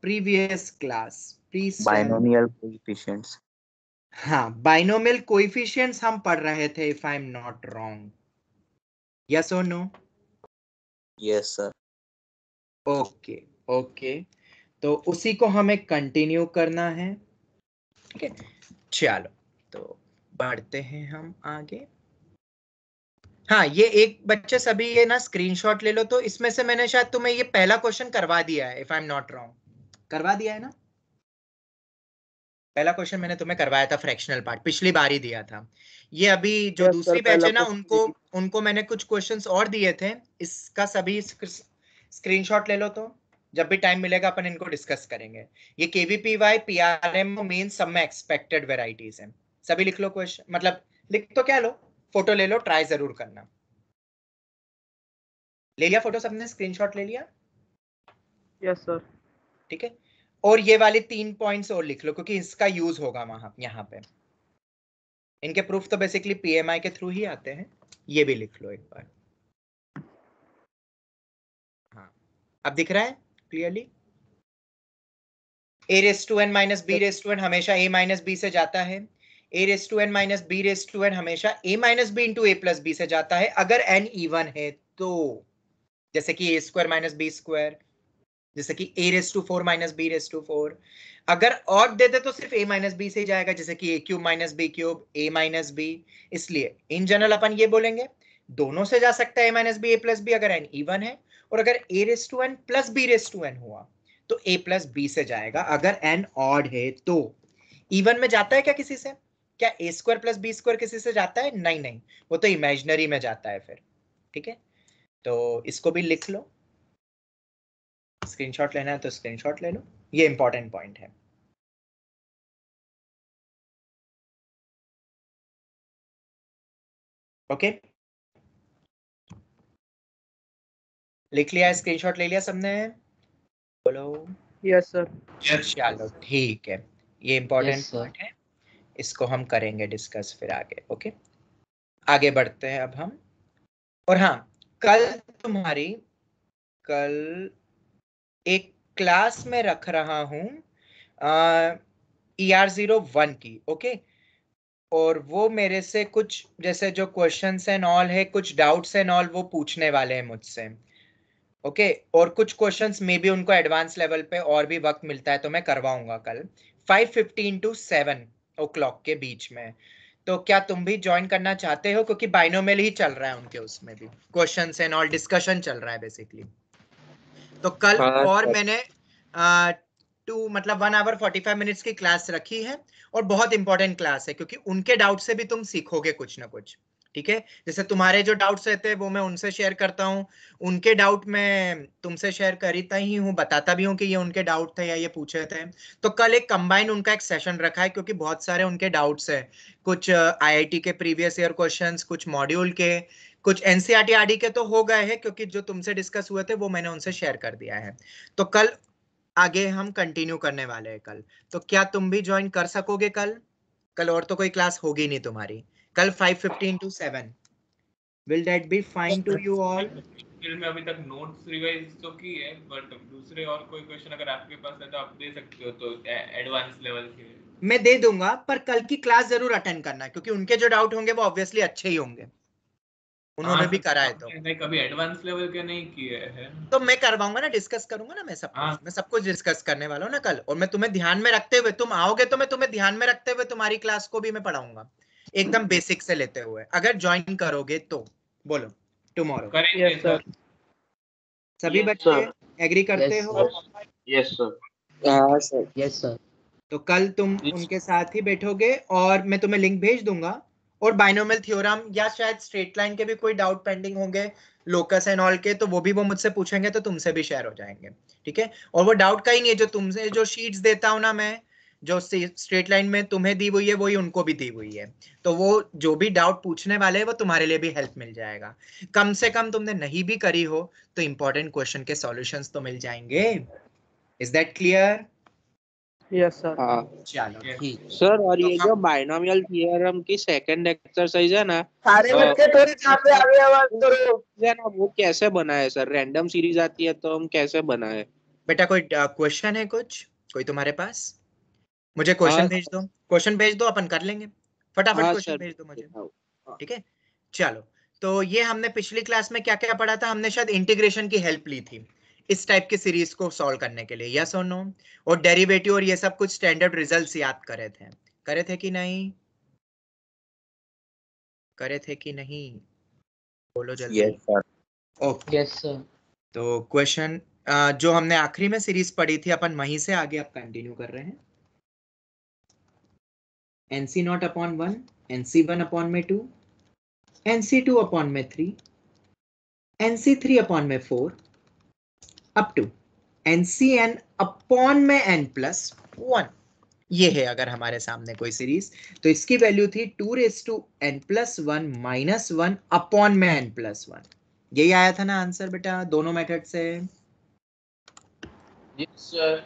Previous class please binomial coefficients. हाँ, binomial coefficients हम पढ़ रहे थे if I am not wrong, yes और no? Yes sir. Okay okay, तो उसी को हमें कंटिन्यू करना है। ठीक है, चलो तो बढ़ते हैं हम आगे। हाँ, ये एक बच्चे सभी ये ना स्क्रीनशॉट ले लो। तो इसमें से मैंने शायद तुम्हें ये पहला क्वेश्चन करवा दिया है if I am not wrong, करवा दिया है ना? पहला क्वेश्चन मैंने तुम्हें करवाया था, फ्रैक्शनल पार्ट पिछली बार ही दिया था। ये अभी जो Yes, दूसरी sir, बैच है पहला ना, question उनको मैंने कुछ क्वेश्चंस और दिए थे। इसका सभी स्क्रीनशॉट ले लो, तो जब भी टाइम मिलेगा अपन इनको डिस्कस करेंगे। ये केवीपीवाई पीआरएम मेन सब में एक्सपेक्टेड वेराइटीज है। सभी लिख लो क्वेश्चन, मतलब लिख तो क्या लो, फोटो ले लो, ट्राई जरूर करना। ले लिया फोटो सबने, स्क्रीनशॉट ले लिया? Yes, sir. ठीक है, और ये वाले 3 पॉइंट्स और लिख लो क्योंकि इसका यूज होगा वहां यहाँ पे। इनके प्रूफ तो बेसिकली पीएमआई के थ्रू ही आते हैं, ये भी लिख लो एक बार। हाँ, अब दिख रहा है clearly? a raise to n minus B raise to n हमेशा a माइनस बी से जाता है। a raise to n minus B raise to n हमेशा a minus B into a plus B से जाता है, अगर n इवन है तो। जैसे कि a square minus B square, जैसे कि a raise to 4 minus B raise to 4। अगर और दे दे तो सिर्फ a माइनस बी से ही जाएगा, जैसे कि a cube minus B cube a minus B. इसलिए इन जनरल अपन ये बोलेंगे दोनों से जा सकता है a minus B a plus B अगर n इवन है, और अगर a raise to n plus b raise to n हुआ तो a प्लस बी से जाएगा अगर n ऑड है तो। इवन में जाता है क्या किसी से? क्या a square plus B square किसी से जाता है? नहीं नहीं, वो तो इमेजिनरी में जाता है फिर। ठीक है, तो इसको भी लिख लो, स्क्रीनशॉट लेना है तो स्क्रीनशॉट ले लो, ये इंपॉर्टेंट पॉइंट है। ओके, लिख लिया, स्क्रीनशॉट ले लिया सबने? बोलो Yes, sir. चलो ठीक है, ये इंपॉर्टेंट Yes, sir. पॉइंट है, इसको हम करेंगे डिस्कस फिर आगे। ओके, आगे बढ़ते हैं अब हम। और हाँ, कल एक क्लास में रख रहा हूं ER01 की। ओके, और वो मेरे से कुछ जैसे जो क्वेश्चंस एंड ऑल है, कुछ डाउट्स एंड ऑल वो पूछने वाले हैं मुझसे। ओके, और कुछ क्वेश्चंस में भी उनको एडवांस लेवल पे और भी वक्त मिलता है तो मैं करवाऊंगा कल 5:15 टू 7 o'clock के बीच में। तो क्या तुम भी ज्वाइन करना चाहते हो? क्योंकि बाइनोमियल ही चल रहा है उनके, उसमें भी क्वेश्चंस एंड ऑल डिस्कशन चल रहा है बेसिकली। तो कल और मैंने 1 hour 45 minutes की क्लास रखी है, और बहुत इंपॉर्टेंट क्लास है क्योंकि उनके डाउट से भी तुम सीखोगे कुछ ना कुछ। ठीक है, जैसे तुम्हारे जो डाउट्स रहते हैं वो मैं उनसे शेयर करता हूँ, उनके डाउट मैं तुमसे शेयर करता ही हूँ, बताता भी हूँ कि ये उनके डाउट थे या ये पूछे थे। तो कल एक कंबाइन उनका एक सेशन रखा है क्योंकि बहुत सारे उनके डाउट्स है, कुछ आईआईटी के प्रीवियस ईयर क्वेश्चंस, कुछ मॉड्यूल के, कुछ एनसीईआरटी आरडी के तो हो गए हैं क्योंकि जो तुमसे डिस्कस हुए थे वो मैंने उनसे शेयर कर दिया है। तो कल आगे हम कंटिन्यू करने वाले हैं कल। तो क्या तुम भी ज्वाइन कर सकोगे कल? कल और तो कोई क्लास होगी नहीं तुम्हारी, कल 5:15 to 7। Will that be fine to you all? में अभी तक नोट्स रिवाइज तो की है, बट दूसरे और कोई क्वेश्चन अगर आपके पास है तो आप दे सकते हो, तो एडवांस लेवल के मैं दे दूंगा, पर कल की क्लास जरूर अटेंड करना क्योंकि उनके जो डाउट होंगे वो ऑब्वियसली अच्छे ही होंगे, उन्होंने भी करा है। तो कभी एडवांस लेवल के नहीं किए हैं तो मैं करवाऊंगा ना, डिस्कस करूंगा ना, मैं सब कुछ डिस्कस करने वाला हूँ ना कल। और मैं तुम्हें ध्यान में रखते हुए, तुम आओगे तो मैं तुम्हें ध्यान में रखते हुए तुम्हारी क्लास को भी मैं पढ़ाऊंगा एकदम बेसिक से लेते हुए, अगर ज्वाइन करोगे तो। बोलो टुमारो। करेंगे सर। सभी बच्चे एग्री करते हो? Yes sir. Yes, sir. तो कल तुम उनके साथ ही बैठोगे और मैं तुम्हें लिंक भेज दूंगा, और बाइनोमियल थ्योरम या शायद स्ट्रेट लाइन के भी कोई डाउट पेंडिंग होंगे, लोकस एंड ऑल के, तो वो भी वो मुझसे पूछेंगे तो तुमसे भी शेयर हो जाएंगे। ठीक है, और वो डाउट का ही नहीं है, जो तुमसे जो शीट्स देता हूं ना मैं, जो स्ट्रेट लाइन में तुम्हें दी हुई है वही उनको भी दी हुई है, तो वो जो भी डाउट पूछने वाले हैं वो तुम्हारे लिए भी हेल्प मिल जाएगा। कम से कम तुमने नहीं भी करी हो तो इंपॉर्टेंट क्वेश्चन के सॉल्यूशंस तो मिल जाएंगे। Is that clear? Yes, sir. हाँ चलो ठीक है। सर, और ये जो बाइनोमियल थ्योरम की सेकंड एक्सरसाइज है ना, सारे बच्चे थोड़ी सामने आगे आवाज करो। है ना, वो कैसे बनाए सर? रैंडम सीरीज आती है तो हम कैसे बनाए? बेटा कोई क्वेश्चन है कुछ, कोई तुम्हारे पास? मुझे क्वेश्चन भेज दो, क्वेश्चन भेज दो, अपन कर लेंगे। फटाफट हाँ क्वेश्चन सर। भेज दो मुझे, ठीक है? चलो, तो ये हमने पिछली क्लास में क्या क्या पढ़ा था? हमने शायद इंटीग्रेशन की हेल्प ली थी इस टाइप की सीरीज को सॉल्व करने के लिए, यस और नो? और डेरिवेटिव और ये सब कुछ स्टैंडर्ड रिजल्ट्स याद करे थे कि नहीं? करे थे कि नहीं? बोलो जल्दी। Yes, sir. Okay, Yes, sir. तो क्वेश्चन जो हमने आखिरी में सीरीज पढ़ी थी, अपन वहीं से आगे अब कंटिन्यू कर रहे हैं। NC not upon 1, NC1 upon में 2, NC2 अपॉन में 3, NC3 अपॉन में 4, अप टू NCN अपॉन में n प्लस 1। ये है अगर हमारे सामने कोई सीरीज, तो इसकी वैल्यू थी 2n प्लस 1 माइनस 1 अपॉन में n प्लस 1। यही आया था ना आंसर बेटा दोनों मेथड से? Yes sir.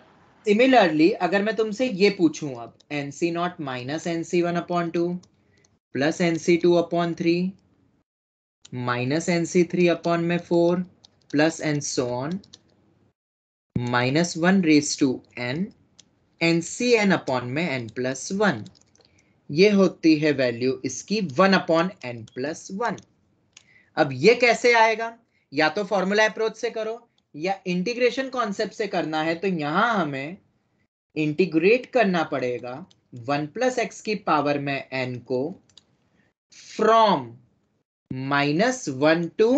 सिमिलरली अगर मैं तुमसे ये पूछूं अब NC nought minus NC1 upon 2 plus NC2 upon 3 minus NC3 upon में 4 plus and so on minus 1 raise to n NCN upon में n प्लस 1, ये होती है वैल्यू इसकी 1 अपॉन n प्लस 1। अब ये कैसे आएगा? या तो फॉर्मूला अप्रोच से करो या इंटीग्रेशन कॉन्सेप्ट से करना है, तो यहां हमें इंटीग्रेट करना पड़ेगा 1 प्लस एक्स की पावर में n को फ्रॉम -1 टू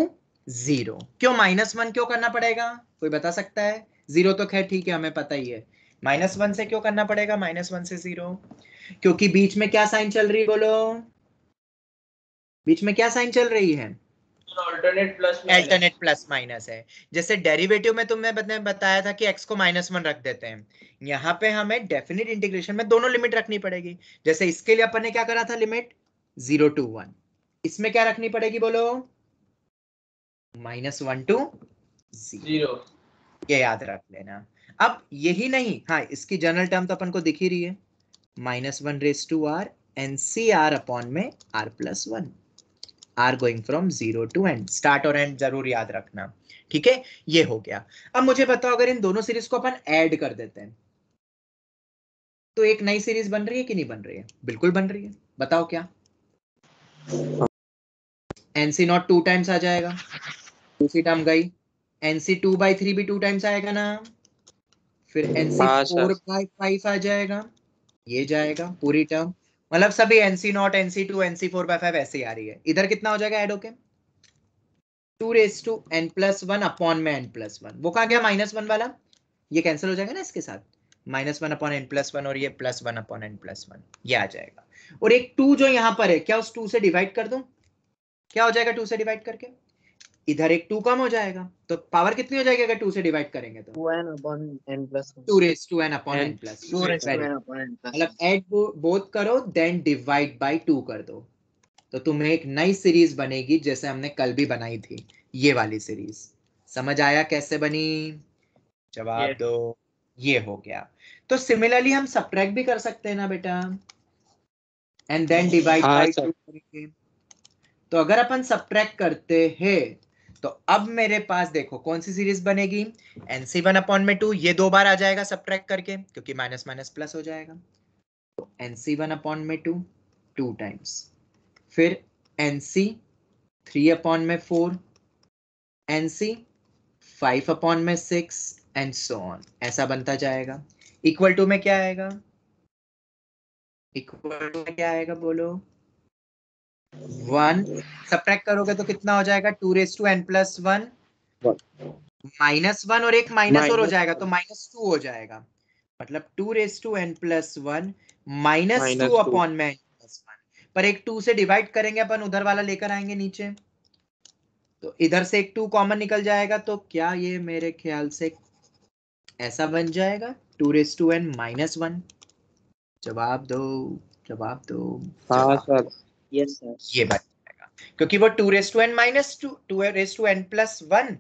0। क्यों -1 क्यों करना पड़ेगा? कोई बता सकता है? 0 तो खैर ठीक है, हमें पता ही है। -1 से क्यों करना पड़ेगा? -1 से 0, क्योंकि बीच में क्या साइन चल रही है? बोलो, बीच में क्या साइन चल रही है? अल्टरनेट प्लस माइनस है। जैसे डेरिवेटिव में तुमने बताया था कि x को -1 रख देते हैं, यहाँ पे हमें डेफिनेट इंटीग्रेशन में दोनों लिमिट रखनी पड़ेगी। जैसे इसके लिए अपन ने क्या करा था? Limit 0 to 1। इसमें क्या रखनी पड़ेगी? बोलो, -1 to 0। ये याद रख लेना। अब यही नहीं, हाँ इसकी जनरल टर्म तो अपन को दिख ही रही है, -1 raise to r NCR upon में r plus 1, R going from 0 to end. Start और एंड जरूर याद रखना, ठीक है? ये हो गया। अब मुझे बताओ, अगर इन दोनों सीरीज को अपन ऐड कर देते हैं तो एक नई सीरीज बन रही है कि नहीं बन रही है? बिल्कुल बन रही है। बताओ क्या? NC नॉट 2 टाइम्स आ जाएगा, दूसरी टर्म गई। NC2/3 भी 2 टाइम्स आएगा ना, फिर NC4/5 आ जाएगा, ये जाएगा पूरी टर्म, मतलब सभी NC नॉट NC2 NC4/5 ऐसे ही आ रही है। इधर कितना हो जाएगा ऐड होके? 2 raise to n plus 1 upon में n प्लस 1। वो कहाँ गया -1 वाला? ये कैंसिल हो जाएगा ना इसके साथ, -1 अपॉन n प्लस 1 और ये +1 अपॉन n प्लस 1, ये आ जाएगा। और एक 2 जो यहाँ पर है, क्या उस 2 से डिवाइड कर दूं? क्या हो जाएगा 2 से डिवाइड करके? इधर एक 2 कम हो जाएगा, तो पावर कितनी हो जाएगी अगर 2 से डिवाइड करेंगे तो? 2n upon n plus 1. 2 raise to n upon n plus 2 raised to n upon n plus 1. मतलब ऐड बोथ करो देन डिवाइड बाय 2 कर दो, तो तुम्हें एक नई सीरीज बनेगी जैसे हमने कल भी बनाई थी, ये वाली सीरीज। समझ आया कैसे बनी? जवाब दो। ये हो गया। तो सिमिलरली हम सब्ट्रैक्ट भी कर सकते हैं ना बेटा, एंड देन डिवाइड बाय 2 करेंगे। तो अगर अपन सब्ट्रैक्ट करते हैं तो अब मेरे पास देखो कौन सी सीरीज बनेगी? NC1 अपॉन में 2, ये 2 बार आ जाएगा सब्ट्रैक्ट करके, क्योंकि माइनस माइनस प्लस हो जाएगा। तो NC1 अपॉन में 2 2 टाइम्स, फिर NC3 अपॉन में 4, NC5 अपॉन में 6 एंड सो ऑन, ऐसा बनता जाएगा। इक्वल टू में क्या आएगा? इक्वल टू में क्या आएगा बोलो? 1 सब्ट्रैक्ट करोगे तो कितना हो जाएगा? 2 रेज टू n प्लस 1, -1 और एक माइनस और हो जाएगा तो -2 हो जाएगा, मतलब 2 raise to n plus 1 -2 upon में n प्लस 1। पर एक 2 से डिवाइड करेंगे अपन, उधर वाला लेकर आएंगे नीचे, तो इधर से एक 2 कॉमन निकल जाएगा, तो क्या ये मेरे ख्याल से ऐसा बन जाएगा 2 रेज टू n माइनस 1। जवाब दो, जवाब दो। हाँ सर। Yes, sir. ये बन जाएगा, क्योंकि वो 2 raise to n minus 2, 2 raise to n plus 1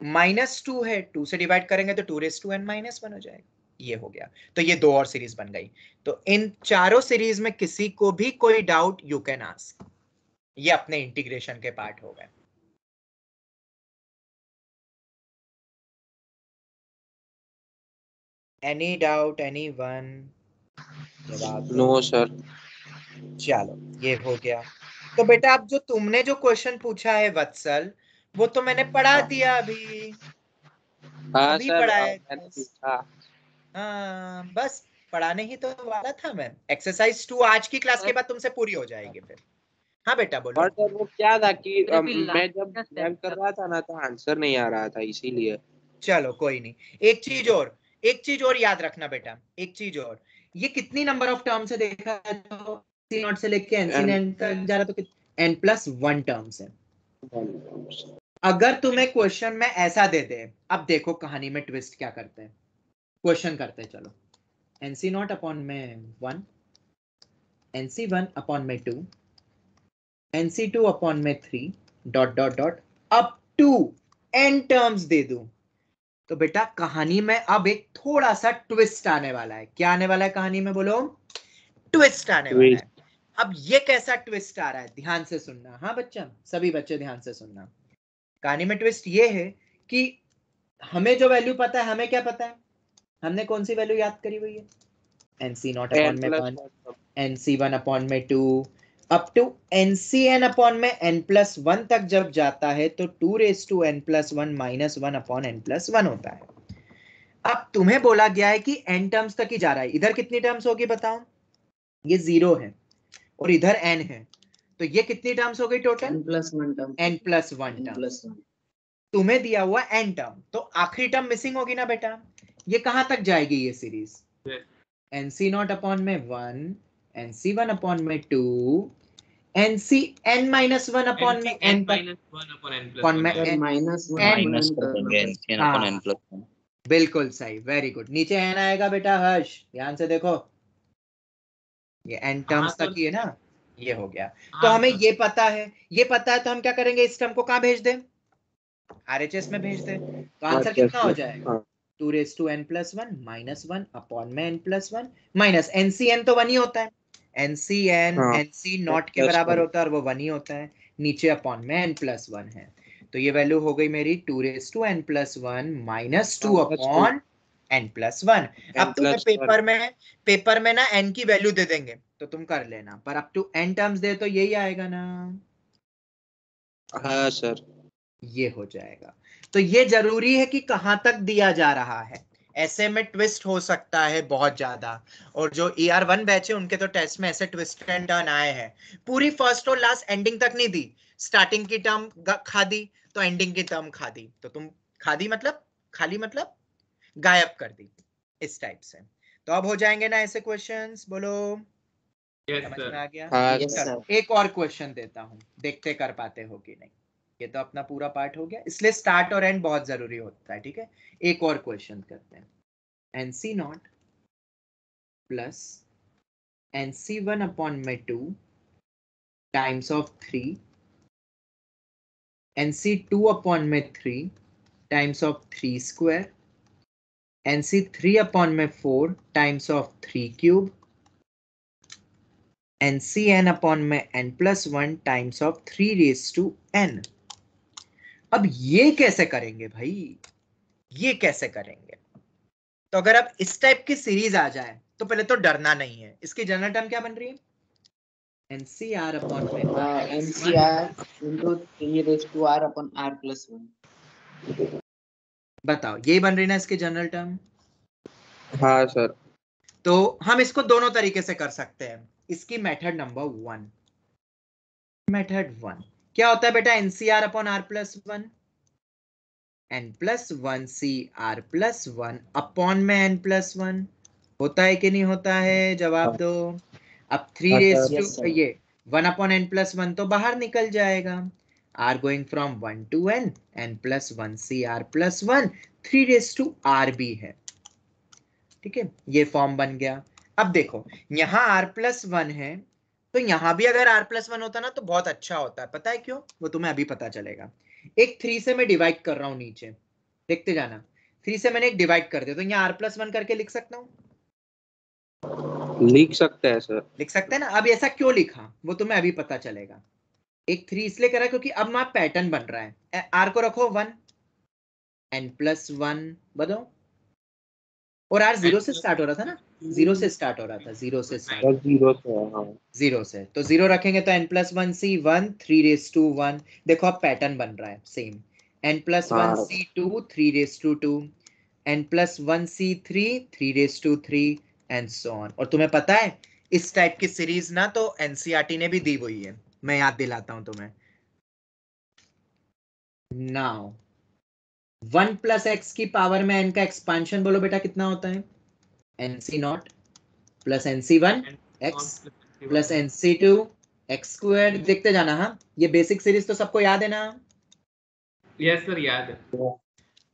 -2 है, 2 से डिवाइड करेंगे तो 2 रेज टू n माइनस 1 हो जाएगा। ये हो गया। तो ये 2 और सीरीज बन गई। तो इन चारों सीरीज में किसी को भी कोई डाउट यू कैन आस्क, ये अपने इंटीग्रेशन के पार्ट हो गए। Any doubt, any one? जवाब दो। No sir. चलो ये हो गया। तो बेटा अब जो तुमने जो क्वेश्चन पूछा है वत्सल, वो तो मैंने पढ़ा दिया अभी, हाँ अभी सर, पढ़ा है मैंने बस। पूछा। हाँ बस पढ़ाने ही तो वाला था मैं। एक्सरसाइज 2 आज की क्लास के बाद तुमसे पूरी हो जाएगी फिर। हाँ बेटा बोलो। और सर वो क्या था कि मैं जब ड्राइव कर रहा था ना, तो आंसर नहीं आ रहा था, इसीलिए। चलो कोई नहीं। एक चीज और, एक चीज और याद रखना बेटा, एक चीज और। ये कितनी नंबर ऑफ टर्म्स है देखा है तो, सी नॉट से लेके एनसी एन तक जा रहा तो n+1 टर्म्स है। अगर तुम्हें क्वेश्चन में ऐसा दे दे, अब देखो कहानी में ट्विस्ट क्या करते हैं। क्वेश्चन करते हैं चलो। nc0 अपॉन में 1, nc1 अपॉन में 2, nc2 अपॉन में 3 dot dot dot up to n terms दे दूं, तो बेटा कहानी में अब एक थोड़ा सा ट्विस्ट आने वाला है। क्या आने वाला है कहानी में बोलो? ट्विस्ट आने वाला है। अब ये कैसा ट्विस्ट आ रहा है, ध्यान से सुनना। हाँ बच्चा, सभी बच्चे ध्यान से सुनना। कहानी में ट्विस्ट ये है कि हमें जो वैल्यू पता है, हमें क्या पता है, हमने कौन सी वैल्यू याद करी हुई है? nc0 अपॉन में 1, nc1 अपॉन में 2, अप टू ncn अपॉन में n+1 तक जब जाता है तो 2n+1 -1 अपॉन n+1 होता है। अब तुम्हें बोला गया है कि n टर्म्स तक ही जा रहा है। इधर कितनी टर्म्स होगी बताओ? ये 0 है और इधर n है, तो ये कितनी टर्म्स हो गई total? n+1 term. n+1 term. n+1 तुम्हें दिया हुआ n टर्म, तो आखिरी टर्म मिसिंग होगी ना बेटा। ये कहां तक जाएगी ये सीरीज? nc0 अपॉन में 1, nc1 अपॉन में 2, nCn-1 अपॉन में n तक, अपॉन में सर n। -1 माइनस कर देंगे n अपॉन हाँ n+1। बिल्कुल सही, वेरी गुड। नीचे n आएगा बेटा हर्ष, ध्यान से देखो, ये n टर्म्स तक ही है ना। ये हो गया। तो हमें ये पता है, ये पता है, तो हम क्या करेंगे, इस टर्म को कहां भेज दें? RHS में भेज दें। तो आंसर कितना हो जाएगा? 2n+1 -1 अपॉन में n+1 माइनस NCN तो 1 ही होता है, NCN NC0 के बराबर होता है और वो 1 ही होता है, नीचे अपॉन में n+1 है। तो ये वैल्यू हो गई मेरी 2n+1 -2 अपॉन n+1। अब तुम्हें पेपर में ना n की वैल्यू दे देंगे तो तुम कर लेना, पर अप टू n टर्म्स दे तो यही आएगा ना। हाँ सर। ये हो जाएगा। तो ये जरूरी है कि कहां तक दिया जा रहा है, ऐसे में ट्विस्ट हो सकता है बहुत ज्यादा। और जो ER1 बैच है उनके तो टेस्ट में ऐसे ट्विस्ट एंड टर्न आए हैं। पूरी फर्स्ट और लास्ट एंडिंग तक नहीं दी, स्टार्टिंग की टर्म खा दी तो एंडिंग की टर्म खा दी, तो तुम खा दी मतलब खाली मतलब गायब कर दी, इस टाइप से। तो अब हो जाएंगे ना ऐसे क्वेश्चंस, बोलो समझ में आ गया? Yes sir. चलो एक और क्वेश्चन देता हूं, देखते कर पाते हो कि नहीं। ये तो अपना पूरा पार्ट हो गया, इसलिए स्टार्ट और एंड बहुत जरूरी होता है, ठीक है। एक और क्वेश्चन करते हैं। nc0 प्लस nc1 अपॉन में 2 टाइम्स ऑफ 3, nc2 अपॉन में 3 times of 3 square, nc3 upon में 4 times of 3 cube, ncn upon में n+1 टाइम्स ऑफ 3n। अब ये कैसे करेंगे भाई, ये कैसे करेंगे? तो अगर अब इस टाइप की सीरीज आ जाए तो पहले तो डरना नहीं है। इसकी जनरल टर्म क्या बन रही है? NCR अपॉन में NCR into 3r upon r+1। बताओ, यही बन रही ना इसकी जनरल टर्म? हाँ सर। तो हम इसको दोनों तरीके से कर सकते हैं। इसकी मेथड नंबर 1, मेथड 1 क्या होता है बेटा? NCR upon r+1, n+1CR+1 upon में n+1 होता है कि नहीं होता है? जवाब दो। अब 3 रेज टू ये 1 अपॉन n+1 तो बाहर निकल जाएगा, r going from 1 to n, n+1CR+1 3 raise to r भी है, ठीक है। ये फॉर्म बन गया। अब देखो यहाँ r+1 है, तो यहाँ भी अगर r+1 होता ना तो बहुत अच्छा होता है। पता है क्यों? वो तुम्हें अभी पता चलेगा। एक 3 से मैं डिवाइड कर रहा हूं, नीचे देखते जाना। 3 से मैंने एक डिवाइड कर दिया, तो यहाँ r+1 करके लिख सकता हूँ, लिख सकते हैं सर। लिख सकते हैं ना। अब ऐसा क्यों लिखा वो तुम्हें अभी पता चलेगा। एक 3 इसलिए करा क्योंकि अब वहां पैटर्न बन रहा है। r को रखो 1, n+1 बताओ, और आर जीरो से स्टार्ट हो रहा था ना, जीरो से स्टार्ट हो रहा था, जीरो से स्टार्ट, बस जीरो से है, हाँ। जीरो से, तो जीरो रखेंगे तो n+1c 1 3^1। देखो अब पैटर्न बन रहा है same, n+1c 2 3^2, n+1c 3 3^3 and so on. और तुम्हें पता है इस टाइप की सीरीज ना तो एनसीईआरटी ने भी दी हुई है, मैं याद दिलाता हूं तुम्हें। नाउ 1 + x की पावर में n का एक्सपांशन बोलो बेटा कितना होता है, nc0 plus nc1 x plus nc2 x²। देखते जाना, हाँ ये बेसिक सीरीज तो सबको याद है ना। यस सर याद है।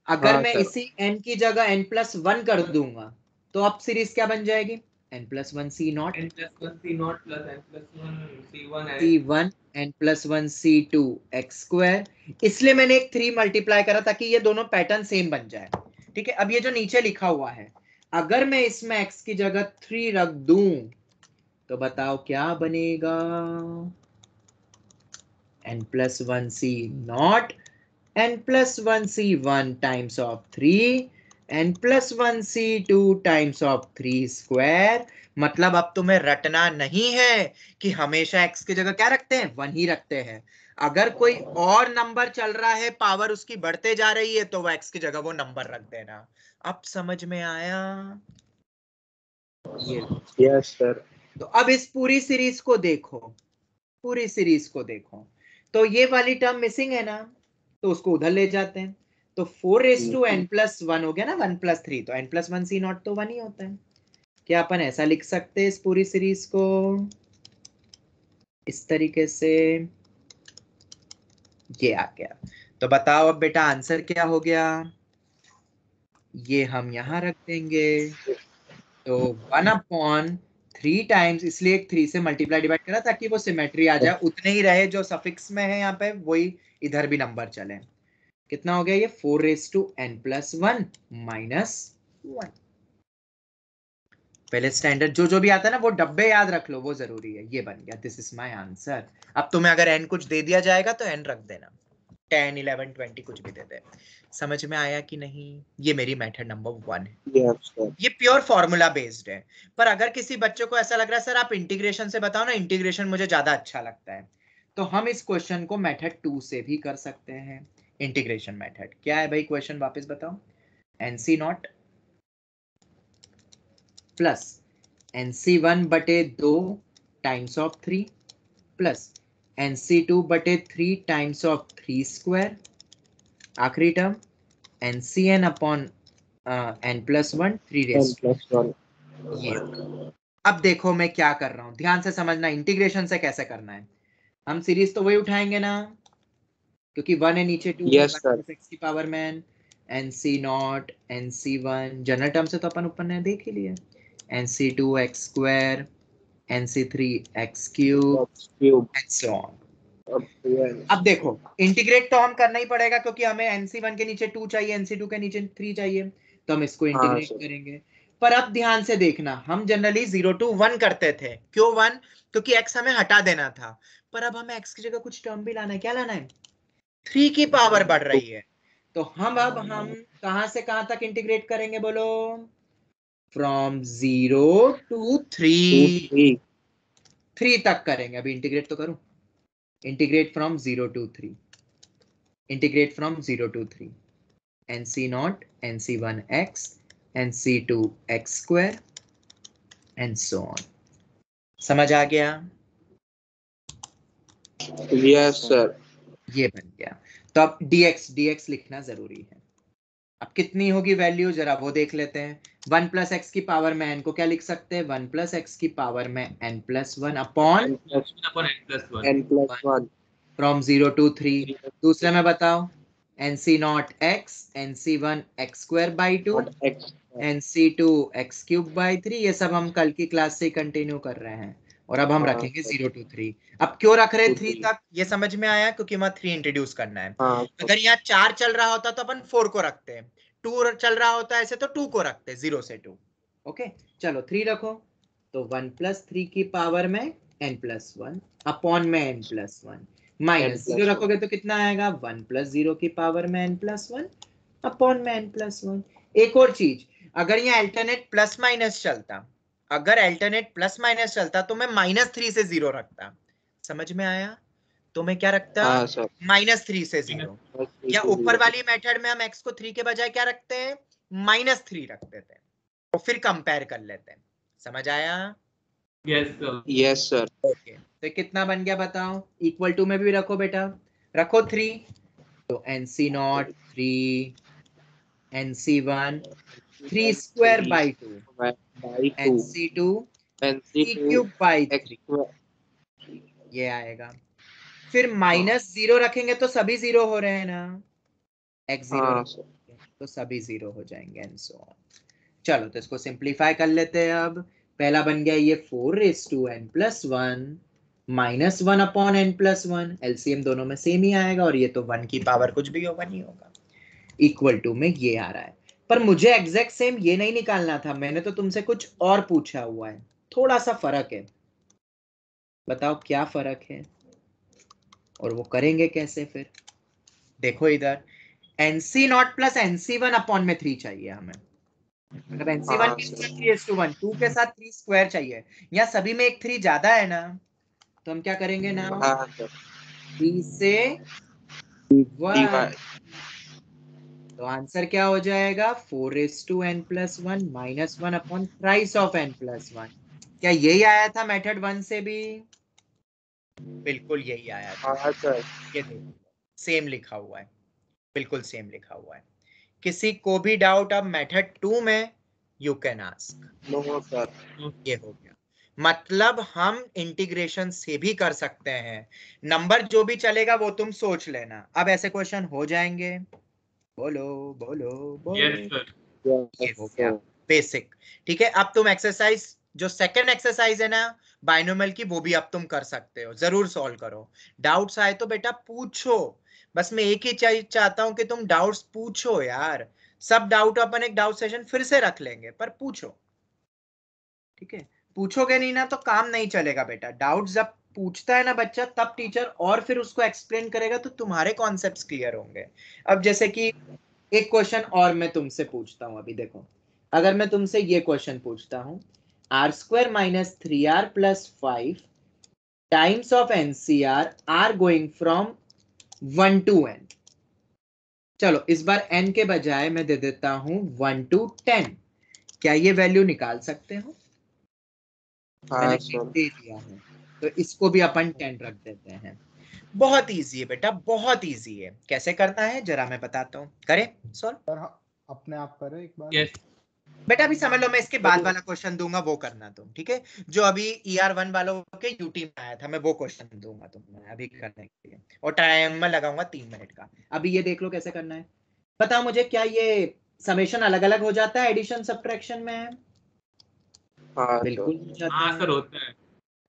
अगर मैं इसी n की जगह n+1 कर दूंगा तो अब सीरीज क्या बन जाएगी, n+1c0 n+1c0 plus n+1c1 c1 n+1c2 x²। इसलिए मैंने एक 3 मल्टीप्लाई करा ताकि ये दोनों पैटर्न सेम बन जाए। ठीक है, अब ये जो नीचे लिखा हुआ है अगर मैं इसमें x की जगह 3 रख दूं तो बताओ क्या बनेगा, n+1c0 n+1c1 times of 3 n+1c2 times of 3²। मतलब अब तुम्हें रटना नहीं है कि हमेशा x की जगह क्या रखते हैं, 1 ही रखते हैं। अगर कोई और नंबर चल रहा है, पावर उसकी बढ़ते जा रही है, तो वो x की जगह वो नंबर रख देना। अब समझ में आया ये? Yes sir. तो अब इस पूरी सीरीज को देखो, पूरी सीरीज को देखो, तो ये वाली टर्म मिसिंग है ना, तो उसको उधर ले जाते हैं, तो 4n+1 हो गया ना, 1 + 3, तो n+1c0 तो 1 ही होता है। क्या अपन ऐसा लिख सकते हैं इस पूरी सीरीज को इस तरीके से, ये आ गया। तो बताओ अब बेटा आंसर क्या हो गया, ये हम यहां रख देंगे, तो 1/3 टाइम्स, इसलिए 3 से मल्टीप्लाई डिवाइड करा ताकि वो सिमेट्री आ जाए, उतने ही रहे जो सफिक्स में है यहाँ पे वही इधर भी नंबर चले। कितना हो गया ये, 4n+1 -1। पहले स्टैंडर्ड जो भी आता है ना वो डब्बे याद रख लो, वो जरूरी है। ये बन गया, दिस इज माय आंसर। अब तुम्हें अगर n कुछ दे दिया जाएगा तो n रख देना, 10 11 20 कुछ भी दे दे। समझ में आया कि नहीं? ये मेरी मेथड नंबर 1 है। Yes sir. ये प्योर फॉर्मूला बेस्ड है, पर अगर किसी बच्चे को ऐसा लग रहा है सर आप इंटीग्रेशन से बताओ ना, इंटीग्रेशन मुझे ज्यादा अच्छा लगता है, तो हम इस क्वेश्चन को मेथड 2 से भी कर सकते हैं। इंटीग्रेशन मेथड क्या है भाई, क्वेश्चन वापस बताओ, nc0 plus nc1/2 times of 3 plus nc2/3 times of 3², आखिरी टर्म ncn/n+1 3^1। ये अब देखो मैं क्या कर रहा हूं, ध्यान से समझना इंटीग्रेशन से कैसे करना है। हम सीरीज तो वही उठाएंगे ना, क्योंकि 1 है नीचे 2 है, 1 + x की पावर में nc0 nc1 जनरल टर्म से तो अपन ऊपर ने देख ही लिया, nc2 x², nc3 x³ and so on. अब देखो इंटीग्रेट तो हम करना ही पड़ेगा क्योंकि हमें nc1 के नीचे 2 चाहिए, nc2 के नीचे 3 चाहिए, तो हम इसको इंटीग्रेट करेंगे। पर अब ध्यान से देखना, हम जनरली 0 to 1 करते थे, क्यों 1? क्योंकि x हमें हटा देना था, पर अब हमें x की जगह कुछ टर्म भी लाना है। क्या लाना है? 3 की पावर बढ़ रही है, तो हम कहां से कहां तक इंटीग्रेट करेंगे बोलो, फ्रॉम 0 to 3 तक करेंगे। अभी इंटीग्रेट तो करूं, integrate from 0 to 3, integrate from 0 to 3, nc0 nc1x nc2 x² and so on. समझ आ गया? Yes sir. ये बन गया। तो अब dx लिखना जरूरी है। अब कितनी होगी वैल्यू जरा वो देख लेते हैं। 1 + x की पावर में n को क्या लिख सकते हैं, 1 + x की पावर में n+1 upon n+1 from 0 to 3। दूसरे में बताओ, nc0 x nc1 x²/2 nc2 x³/3। ये सब हम कल की क्लास से कंटिन्यू कर रहे हैं, और अब हम रखेंगे 0 to 3। अब क्यों रख रहे हैं 3 तक, ये समझ में आया? क्योंकि वहां 3 इंट्रोड्यूस करना है। अगर यहाँ 4 चल रहा होता तो अपन 4 को रखते हैं, 2 चल रहा होता ऐसे तो 2 को रखते हैं, 0 से 2। ओके चलो 3 रखो, तो 1 + 3 की पावर में n+1 अपॉन में n+1 माइनस 0 रखोगे तो कितना आएगा, 1 + 0 की पावर में n+1 अपॉन में n+1। एक और चीज, अगर ये अल्टरनेट प्लस माइनस चलता, अगर अल्टरनेट प्लस माइनस चलता तो मैं -3 से 0 रखता। समझ में आया? तो मैं क्या रखता? हाँ सर। -3 से 0। या ऊपर वाली मेथड में हम x को 3 के बजाय क्या रखते हैं? -3 रख देते हैं और फिर कंपेयर कर लेते हैं। समझ आया? Yes sir. Yes sir. Okay, तो कितना बन गया बताओ? इक्वल टू में भी रखो बेटा, रखो 3, तो NC0 3, NC1 3 square by 2, NC2 3 cube by 3, ये आएगा। फिर -0 रखेंगे तो सभी 0 हो रहे हैं ना, x 0 तो सभी 0 हो जाएंगे एंड सो ऑन। चलो तो इसको सिंप्लीफाई कर लेते हैं। अब पहला बन गया ये 4n+1 -1 अपॉन n+1, एलसीएम दोनों में सेम ही आएगा और ये तो 1 की पावर कुछ भी होगा नहीं होगा, इक्वल टू में ये आ रहा है। पर मुझे एग्जैक्ट सेम ये नहीं निकालना था, मैंने तो तुमसे कुछ और पूछा हुआ है, थोड़ा सा फर्क है। बताओ क्या फर्क है और वो करेंगे कैसे? फिर देखो इधर NC0 प्लस NC1 अपॉन में 3 चाहिए हमें। अगर NC1 के साथ 3:1, 2 के साथ 3 स्क्वायर चाहिए, या सभी में एक 3 ज्यादा है ना, तो हम क्या करेंगे ना, 3 से 1, तो आंसर क्या हो जाएगा? 4n+1 -1 upon thrice of n+1। क्या यही आया था मेथड 1 से भी? बिल्कुल यही आया था। ये देखो सेम लिखा हुआ है, बिल्कुल सेम लिखा हुआ है। किसी को भी डाउट अब मेथड 2 में, you can ask. No sir. ये हो गया, मतलब हम इंटीग्रेशन से भी कर सकते हैं। नंबर जो भी चलेगा वो तुम सोच लेना। अब ऐसे क्वेश्चन हो जाएंगे, बोलो बोलो बोलो। Yes sir. ये हो गया बेसिक। ठीक है, अब तुम एक्सरसाइज जो सेकंड एक्सरसाइज है ना बाइनोमियल की, वो भी अब तुम कर सकते हो, जरूर सॉल्व करो। डाउट्स आए तो बेटा पूछो, बस मैं एक ही चाहता हूं कि तुम डाउट्स पूछो यार। सब डाउट अपन एक डाउट सेशन फिर से रख लेंगे, पर पूछो। ठीक है, पूछोगे नहीं ना तो काम नहीं चलेगा बेटा। डाउट जब पूछता है ना बच्चा, तब टीचर और फिर उसको एक्सप्लेन करेगा तो तुम्हारे कॉन्सेप्ट्स क्लियर होंगे। अब जैसे कि एक क्वेश्चन और मैं तुमसे पूछता हूं, अभी देखो, अगर मैं तुमसे ये क्वेश्चन पूछता हूं, r² - 3r + 5 times of NCR r going from 1 to n। चलो इस बार n के बजाय मैं दे देता हूं 1 to 10। क्या ये वैल्यू निकाल सकते हो? मैंने दे दिया है, तो इसको भी अपन 10 रख देते हैं। बहुत इजी है बेटा, बहुत इजी है। कैसे करना है जरा मैं बताता हूँ, करें सॉल्व? अपने आप करो एक बार। यस बेटा अभी समझ लो, मैं इसके बाद वाला क्वेश्चन दूंगा वो करना तुम, ठीक है? जो अभी ER1 वालों के यूटी में आया था, मैं वो क्वेश्चन दूंगा तुम्हें अभी करने के लिए, और टाइमर लगाऊंगा 3 मिनट का। अभी ये देख लो कैसे करना है। बताओ मुझे, क्या ये समेशन अलग अलग हो जाता है एडिशन सब्ट्रैक्शन में? बिल्कुल हो जाता हाँ है। सर होता है।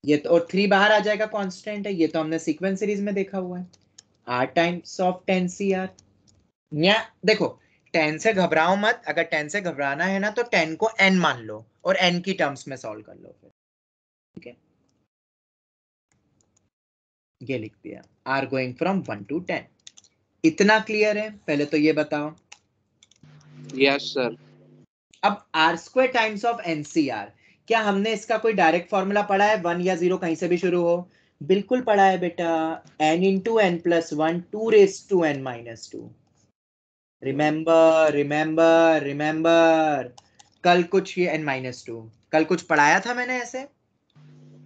ये तो, और 3 बाहर आ जाएगा, कांस्टेंट है, ये तो हमने सीक्वेंस सीरीज में देखा हुआ है। r टाइम्स ऑफ 10CR, या देखो 10 से घबराओ मत, अगर 10 से घबराना है ना तो 10 को n मान लो और n की टर्म्स में सॉल्व कर लो फिर। ठीक है, ये लिख दिया, r गोइंग फ्रॉम 1 to 10। इतना क्लियर है? पहले तो ये बताओ। Yes sir. अब r² टाइम्स ऑफ NCR, क्या हमने इसका कोई डायरेक्ट फॉर्मूला पढ़ा है? 1 या 0 कहीं से भी शुरू हो। बिल्कुल पढ़ा है बेटा, n × n+1 2n-2। Remember remember remember, कल कुछ ये n-2, कल कुछ पढ़ाया था मैंने ऐसे।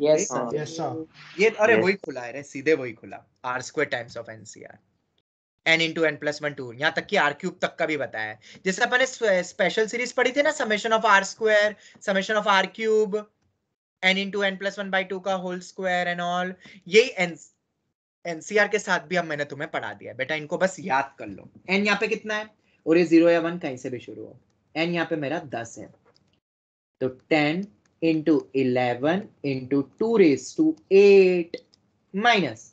Yes sir. Yes sir. ये अरे वही खुला है रे, सीधे वही खुला, r² times of NCR, n × n+1 2, यहाँ तक कि r³ तक का भी बताया है। जैसे अपन ने स्पेशल सीरीज पढ़ी थी ना, summation of r², summation of r³ n × n+1/2 का होल स्क्वायर एंड ऑल, यही NCR के साथ भी अब मैंने तुम्हें पढ़ा दिया बेटा, इनको बस याद कर लो। n यहाँ पे कितना है, और ये 0 या 1 कहीं से भी शुरू हो, n यहाँ पे मेरा 10 है, तो 10 × 11 × 2⁸ minus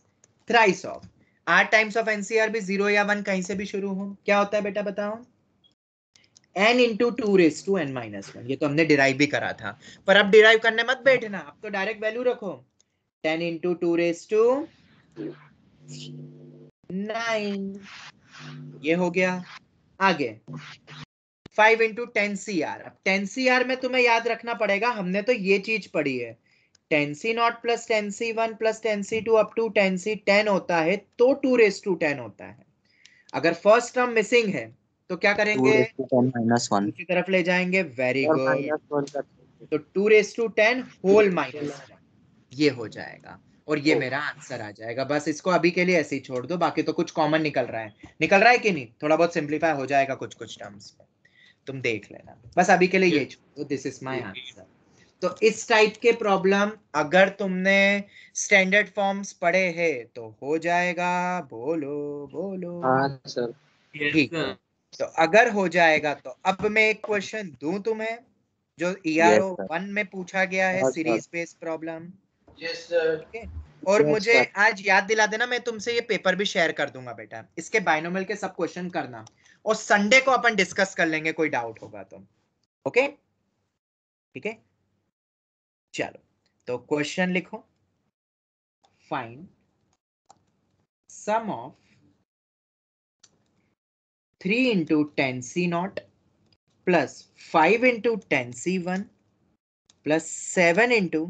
thrice of r times of NCR भी 0 या 1 कहीं से भी शुरू हो, क्या होता है बेटा बताओ? n × 2⁻n−1। ये तो हमने डिराइव भी करा था, पर अब डिराइव करने मत बैठना, अब तो डायरेक्ट वैल्यू रखो। 10 × 2⁹ 9, ये हो गया। आगे 5 इंटू 10 CR। अब 10 CR में तुम्हें याद रखना पड़ेगा, हमने तो ये चीज पढ़ी है, 10C0 plus 10C1 plus 10C2 up to 10C10 होता है तो 2⁻10 होता है। अगर फर्स्ट टर्म मिसिंग है तो क्या करेंगे, 2⁻10⁻1 दूसरी तरफ ले जाएंगे। वेरी और गुड। -1 तो 2⁻10 होल -1 ये हो जाएगा और ये मेरा आंसर आ जाएगा। बस इसको अभी के लिए ऐसे ही छोड़ दो, बाकी तो कुछ कॉमन निकल रहा है कि नहीं, थोड़ा बहुत सिंप्लीफाई हो जाएगा कुछ कुछ टर्म्स में, तुम देख लेना। बस अभी के लिए ये छोड़ दो, दिस इज माय आंसर। तो इस टाइप के प्रॉब्लम अगर तुमने स्टैंडर्ड फॉर्म्स पढ़े हैं तो हो जाएगा। बोलो बोलो। हाँ सर। ठीक है, तो अगर हो जाएगा तो अब मैं एक क्वेश्चन दूं तुम्हें जो ERO 1 में पूछा गया है, हाँ, series based problem. Yes, sir. और Yes, मुझे sir. आज याद दिला देना, मैं तुमसे ये पेपर भी शेयर कर दूंगा बेटा, इसके बाइनोमियल के सब क्वेश्चन करना और संडे को अपन डिस्कस कर लेंगे कोई डाउट होगा तो। ओके ठीक है, चलो तो क्वेश्चन लिखो। Find sum of 3 into 10C0 plus 5 into 10C1 plus 7 into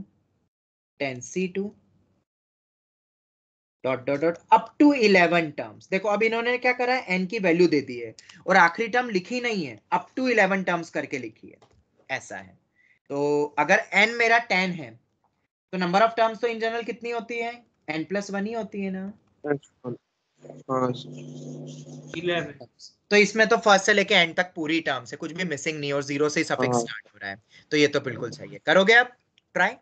10C2 dot dot dot up to 11 terms. देखो अब इन्होंने क्या करा है, n की वैल्यू दे दी है और आखिरी टर्म लिखी नहीं है, अप टू 11 टर्म्स करके लिखी है, ऐसा है। तो अगर n मेरा 10 है तो नंबर ऑफ टर्म्स तो इन जनरल कितनी होती है, n+1 ही होती है ना। हाँ 11। तो इसमें तो फर्स्ट से लेके एंड तक पूरी टर्म्स है, कुछ भी मिसिंग नहीं और जीरो से सफिक्स हाँ। स्टार्ट हो रहा है, तो ये तो बिल्कुल सही है। करोगे आप ट्राई?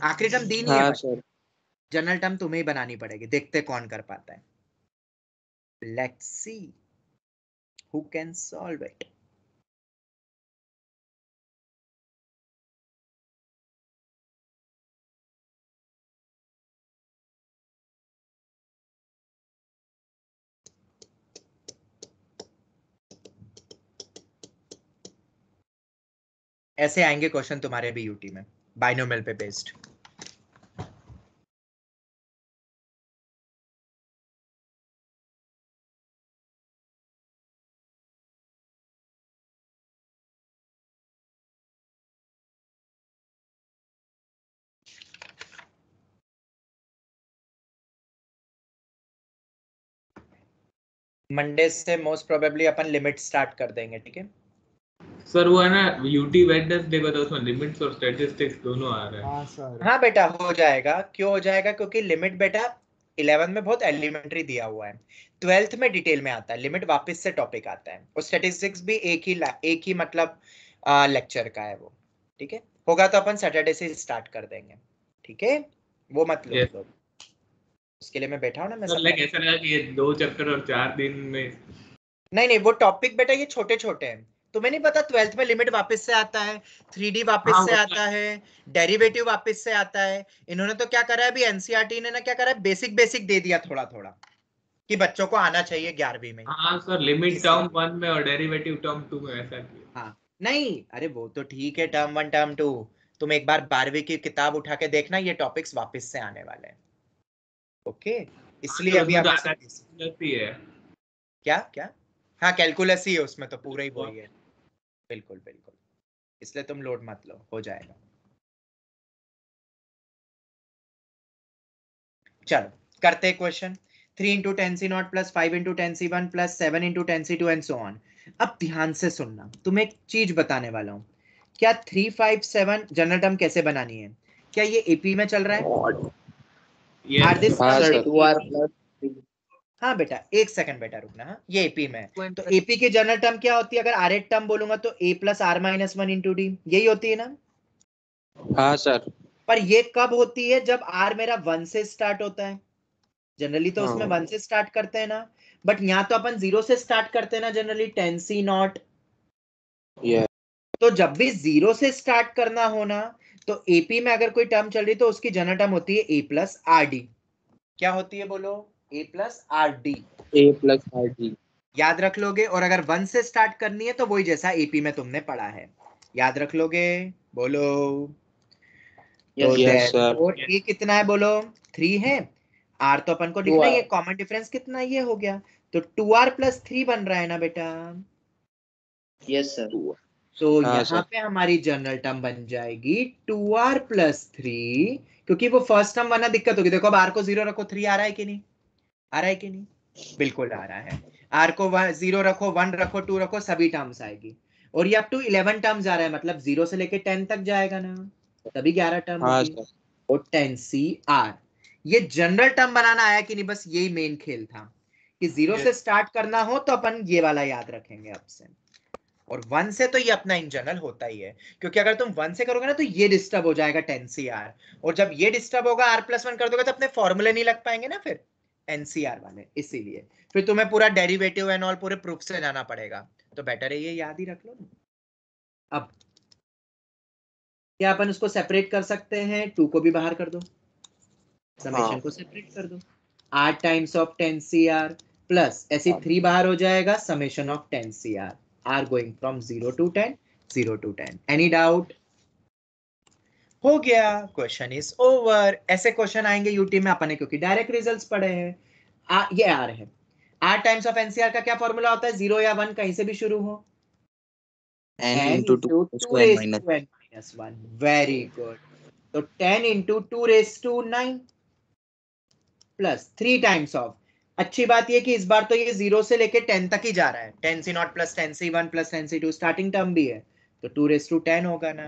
आखिरी टर्म दी नहीं है हाँ भाई, सर। जनरल टर्म तुम्हें ही बनानी पड़ेगी, देखते कौन कर पाता है। Let's see who can solve it. ऐसे आएंगे क्वेश्चन तुम्हारे भी यूटी में, बाइनोमियल पे बेस्ड। मंडे से मोस्ट प्रोबेबली अपन लिमिट स्टार्ट कर देंगे, ठीक है। सर वो है ना यूटी वेडनेसडे को, तो उसमें लिमिट्स और स्टैटिस्टिक्स दोनों आ रहे हैं। हाँ सर। हाँ बेटा हो जाएगा, क्यों हो जाएगा, क्योंकि लिमिट बेटा 11 में बहुत एलिमेंट्री दिया हुआ है, 12th में डिटेल में आता है, लिमिट वापस से टॉपिक आता है, और स्टैटिस्टिक्स भी एक ही मतलब लेक्चर का है वो, ठीक है। होगा तो अपन सैटरडे से स्टार्ट कर देंगे, ठीक है, वो मत लो Yes. उसके लिए मैं बैठा हूँ ना मैं सर लाइक ऐसा लगा कि ये 2 चैप्टर और 4 दिन में। नहीं वो टॉपिक बेटा ये छोटे छोटे हैं, तुम्हें नहीं पता 12th में लिमिट वापस से आता है, 3D वापस हाँ, से आता है, डेरिवेटिव वापस से आता है। इन्होंने तो क्या करा है अभी, एनसीईआरटी ने ना क्या करा है, बेसिक बेसिक दे दिया थोड़ा थोड़ा कि बच्चों को आना चाहिए 11वीं में। हाँ सर, लिमिट टर्म 1 में और डेरिवेटिव टर्म 2 में ऐसा किया। हाँ नहीं अरे वो तो ठीक है, टर्म 1 टर्म 2 तुम एक बार 12वीं की किताब उठा के देखना, ये टॉपिक्स वापस से आने वाले हैं, ओके। इसलिए तो अभी उसमें तो आपसे आता है। क्या क्या, हाँ कैलकुलस ही है उसमें तो पूरा ही वही है, बिल्कुल बिल्कुल, इसलिए तुम लोड मत लो, हो जाएगा। चलो करते question. 3 into 10C0 plus 5 into 10C1 plus 7 into 10C2 and so on. अब ध्यान से सुनना, तुम्हें एक चीज बताने वाला हूं, क्या 3 5 7 जनरल टर्म कैसे बनानी है, क्या ये एपी में चल रहा है? Yes. Are this हाँ terms sir. in 2R AP? plus 3. हाँ बेटा एक सेकंड बेटा रुकना, हाँ ये एपी में है, तो एपी की जनरल टर्म क्या होती है, अगर R8 टर्म बोलूंगा तो A plus R-1 into D, यही होती है ना। हाँ सर। पर ये कब होती है, जब R मेरा 1 से स्टार्ट होता है, जनरली तो उसमें 1 से स्टार्ट करते हैं ना, बट यहाँ तो अपन 0 से स्टार्ट करते हैं ना जनरली, 10C0। ये तो जब भी 0 से स्टार्ट करना होना तो एपी में अगर कोई टर्म चल रही तो उसकी जनरल टर्म होती है A प्लस आर डी। क्या होती है बोलो, A plus R D, A plus R D याद रख लोगे। और अगर 1 से स्टार्ट करनी है तो वही जैसा एपी में तुमने पढ़ा है, याद रख लोगे, बोलो। तो यस सर। और ए कितना है बोलो, 3 है, आर तो अपन को लिखना ही है, कॉमन डिफरेंस कितना ये हो गया, तो 2R प्लस 3 बन रहा है ना बेटा, यस सर। तो हाँ, यहाँ सर। पे हमारी जनरल टर्म बन जाएगी 2r + 3, क्योंकि वो फर्स्ट टर्म वरना दिक्कत होगी। देखो अब r को 0 रखो 3 आ रहा है कि नहीं, आ रहा है कि नहीं, बिल्कुल आ रहा है। r को 0 रखो, 1 रखो, 2 रखो, सभी टर्म्स आएगी। और ये अप टू 11 टर्म्स आ रहा है, मतलब 0 से लेके 10 तक जाएगा ना, तभी 11 टर्म हाँ, होगी। सर। और 10CR ये जनरल टर्म बनाना आया कि नहीं, बस यही मेन खेल था कि 0 से स्टार्ट करना हो तो अपन ये वाला याद रखेंगे अब से, और 1 से तो ये अपना इन जनरल होता ही है, क्योंकि अगर तुम 1 से करोगे ना तो ये डिस्टर्ब हो जाएगा 10CR, और जब ये डिस्टर्ब होगा r+1 कर दोगे तो अपने फॉर्मूले नहीं लग पाएंगे ना फिर NCR वाले, इसीलिए फिर तुम्हें पूरा डेरिवेटिव एंड ऑल पूरे प्रूफ से जाना पड़ेगा, तो बेटर है ये याद ही रख लो। अब क्या अपन उसको सेपरेट कर सकते हैं, 2 को भी बाहर कर दो, समेशन को सेपरेट कर दो, r times of 10CR plus ऐसे 3 बाहर हो जाएगा, summation of 10CR, r going from 0 to 10, 0 to 10। Any doubt? हो गया, क्वेश्चन इज ओवर। ऐसे क्वेश्चन आएंगे यूटी में अपन ने, क्योंकि डायरेक्ट रिजल्ट्स पढ़े हैं। ये r है, r टाइम्स ऑफ NCR का क्या फॉर्मूला होता है, 0 या 1 कहीं से भी शुरू हो, n n into 2 into 2 n raised minus to n minus 1। Very good. तो 10 into 2 raised to 9 plus 3 times of, अच्छी बात ये कि इस बार तो ये 0 से लेके 10 तक ही जा रहा है, 10C0 plus 10C1 plus 10C2 starting term भी है, तो 2 raised to 10 होगा ना,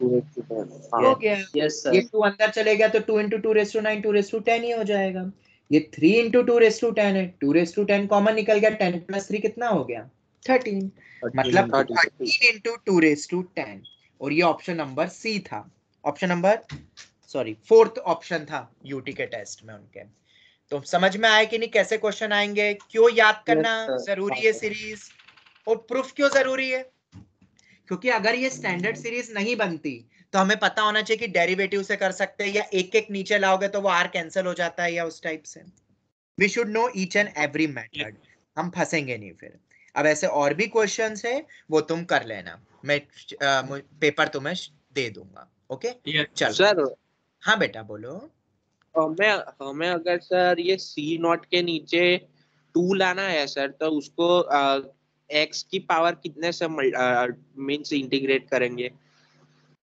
हो गया। यस ये सर। 2 अंदर चले गया तो 2 into 2 raised to 9 2 raised to 10 ही हो जाएगा। ये 3 into 2 raised to 10 है, 2 raised to 10 कॉमन निकल गया, 10 प्लस 3 कितना हो गया, 13, मतलब 13 into 2 raised to 10। और ये ऑप्शन नंबर सी था, option number sorry 4th option था यूटी के टेस्ट में उनके। तो समझ में आया कि नहीं कैसे क्वेश्चन आएंगे, क्यों याद करना जरूरी है सीरीज, और प्रूफ क्यों जरूरी है, क्योंकि अगर ये स्टैंडर्ड सीरीज नहीं बनती तो हमें पता होना चाहिए कि डेरिवेटिव से कर सकते हैं, या एक एक नीचे लाओगे तो वो आर कैंसिल हो जाता है या उस टाइप से। We should know each and every method, हम फंसेंगे नहीं फिर। अब ऐसे और भी क्वेश्चंस है, वो तुम कर लेना, मैं पेपर तुम्हें दे दूंगा। ओके चलो सर हाँ बेटा बोलो। हमें अगर सर ये C0 के नीचे 2 लाना है सर, तो उसको x की पावर कितने से मीन्स इंटीग्रेट करेंगे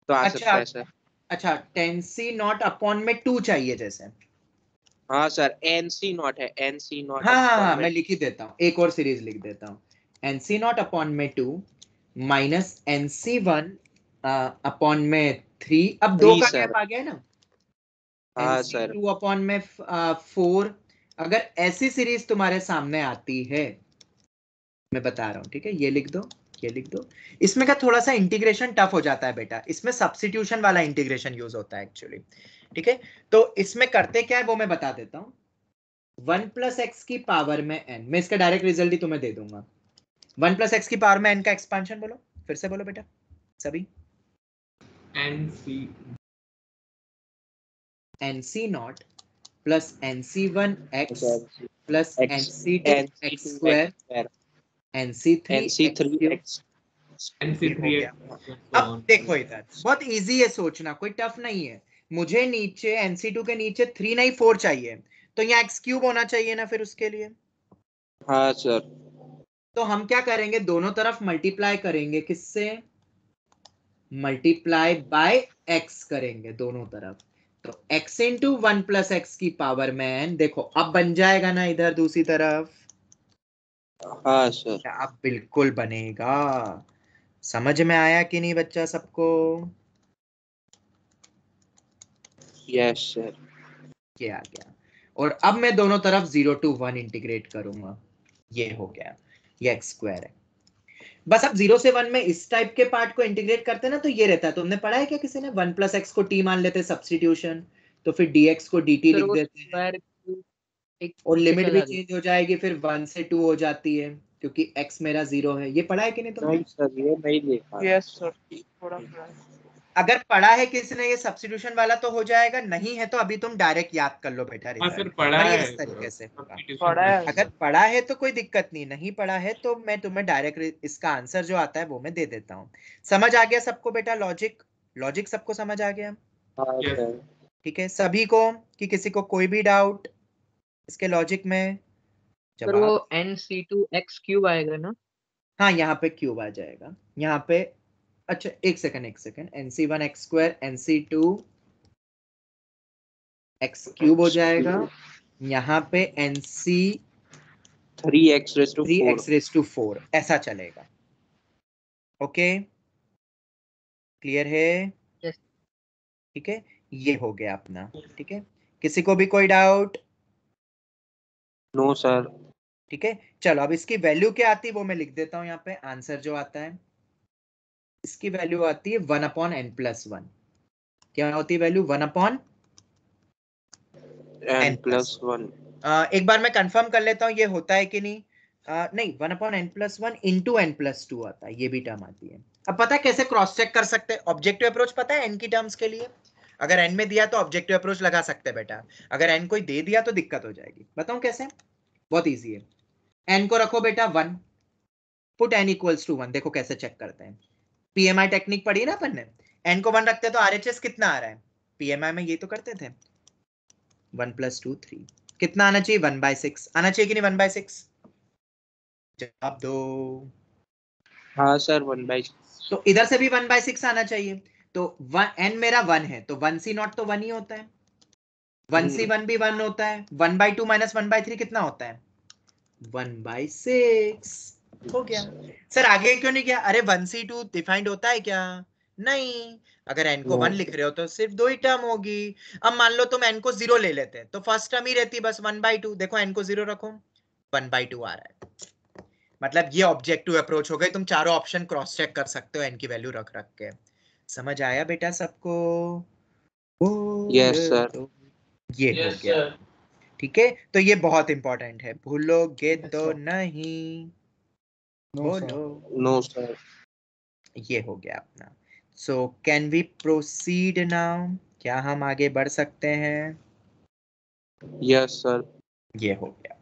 तो आ सकता है सर? अच्छा 10C0 अपॉन में 2 चाहिए जैसे, हाँ सर, NC0 है, NC0 हाँ मैं लिख ही देता हूँ, एक और सीरीज लिख देता हूँ, NC0 अपॉन में 2 माइनस NC1 अपॉन में 3, अब 2 का गैप आ गया है ना, हाँ सर। NC2 अपॉन में 4। अगर ऐसी सीरीज तुम्हारे सामने आती है, मैं बता रहा हूँ ठीक है, ये लिख दो, ये लिख दो। इसमें का थोड़ा सा इंटीग्रेशन टफ हो जाता है बेटा, इसमें सब्स्टिट्यूशन वाला इंटीग्रेशन यूज होता है एक्चुअली, ठीक है। तो इसमें करते क्या है वो मैं बता देता हूँ, 1 + x की पावर में n, मैं इसका डायरेक्ट रिजल्ट ही तुम्हें दे दूंगा। 1 + x की पावर में n का एक्सपांशन बोलो, फिर से बोलो बेटा सभी। NC0 plus NC1x plus NC2x2 NC3x। अब देखो इधर बहुत इजी है सोचना, कोई टफ नहीं है। मुझे नीचे NC2 के नीचे 3 नहीं 4 चाहिए, तो यहाँ x³ होना चाहिए ना फिर उसके लिए। हाँ सर। तो हम क्या करेंगे, दोनों तरफ मल्टीप्लाई करेंगे, किससे, मल्टीप्लाई बाय x करेंगे दोनों तरफ, तो x into 1 + x की पावर में n, देखो अब बन जाएगा ना इधर दूसरी तरफ। हाँ सर। अब बिल्कुल बनेगा, समझ में आया कि नहीं बच्चा सबको? Yes sir. ये आ गया, और अब मैं दोनों तरफ 0 to 1 इंटीग्रेट करूंगा, ये हो गया, ये x² है। बस अब 0 से 1 में इस टाइप के पार्ट को इंटीग्रेट करते ना तो ये रहता है, तुमने पढ़ा है क्या किसी ने, 1 + x को t मान लेते सब्स्टिट्यूशन, तो फिर dx को dt लिख देते हैं, और लिमिट भी चेंज हो जाएगी, फिर 1 से 2 हो जाती है, क्योंकि x मेरा 0 है। ये पढ़ा है कि नहीं तुमने? नहीं सर, ये नहीं देखा। यस सर, थोड़ा थोड़ा। अगर पढ़ा है किसी ने ये सब्स्टिट्यूशन वाला तो हो जाएगा, नहीं है तो अभी तुम डायरेक्ट याद कर लो बेटा रिजल्ट, पर ये इस तरीके से होगा। पढ़ा है अगर पढ़ा है तो कोई दिक्कत नहीं, नहीं पढ़ा है तो मैं तुम्हें डायरेक्ट इसका आंसर जो आता है वो मैं दे देता हूँ। समझ आ गया सबको बेटा, लॉजिक लॉजिक सबको समझ आ गया? हाँ सर। ठीक है सभी को, कि किसी को कोई भी डाउट इसके लॉजिक में? सर वो NC2x³ आएगा ना? हाँ यहाँ पे क्यूब आ जाएगा यहाँ पे। अच्छा एक second NC1 x square NC2 x cube हो जाएगा, यहाँ पे NC 3x⁴ 3x⁴ ऐसा चलेगा। ओके क्लियर है? Yes. ठीक है ये हो गया अपना। ठीक है किसी को भी कोई डाउट? No sir. ठीक है चलो अब इसकी वैल्यू क्या आती है वो मैं लिख देता हूँ यहाँ पे। आंसर जो आता है इसकी वैल्यू आती है 1/n+1। क्या होती है वैल्यू? 1/n+1। n+1। एक बार मैं कंफर्म कर लेता हूँ ये होता है कि नहीं। नहीं 1/n+1 इंटू n+2 आता है, ये भी टर्म आती है। अब पता है कैसे क्रॉस चेक कर सकते हैं? ऑब्जेक्टिव अप्रोच पता है n की टर्म्स के लिए? अगर n में दिया तो ऑब्जेक्टिव अप्रोच लगा सकते हैं बेटा। अगर n कोई दे दिया तो दिक्कत हो जाएगी। बताऊं कैसे? बहुत इजी है। n को रखो बेटा 1, पुट n इक्वल्स टू 1। देखो कैसे चेक करते हैं। पीएमआई टेक्निक पढ़ी ना अपन ने। n को 1 रखते तो आरएचएस कितना आ रहा है? पीएमआई में ये तो करते थे 1 + 2 3। कितना आना चाहिए? 1/6 आना चाहिए कि नहीं? 1/6 जवाब दो। हाँ सर 1/6। तो इधर से भी 1/6 आना चाहिए। तो n मेरा 1 है तो 1c0 तो 1 ही होता है, 1c1 भी 1 होता है। 1/2 - 1/3 कितना होता है? 1/6 हो गया। सर आगे क्यों नहीं किया? अरे 1c2 डिफाइंड होता है क्या? नहीं। अगर n को 1 लिख रहे हो तो सिर्फ 2 ही टर्म होगी। अब मान लो तुम n को 0 ले लेते तो फर्स्ट टर्म ही रहती बस 1/2। देखो n को 0 रखो 1/2 आ रहा है। मतलब ये ऑब्जेक्टिव अप्रोच हो गई। तुम चारों ऑप्शन क्रॉस चेक कर सकते हो n की वैल्यू रख रख के। समझ आया बेटा सबको? Yes sir. तो ये हो यस गया। सर। ठीक है तो ये बहुत इंपॉर्टेंट है, भूलोगे Yes, तो sir. नहीं। No, sir. बोलो। No sir. ये हो गया अपना। So can we proceed now? क्या हम आगे बढ़ सकते हैं? Yes sir. ये हो गया।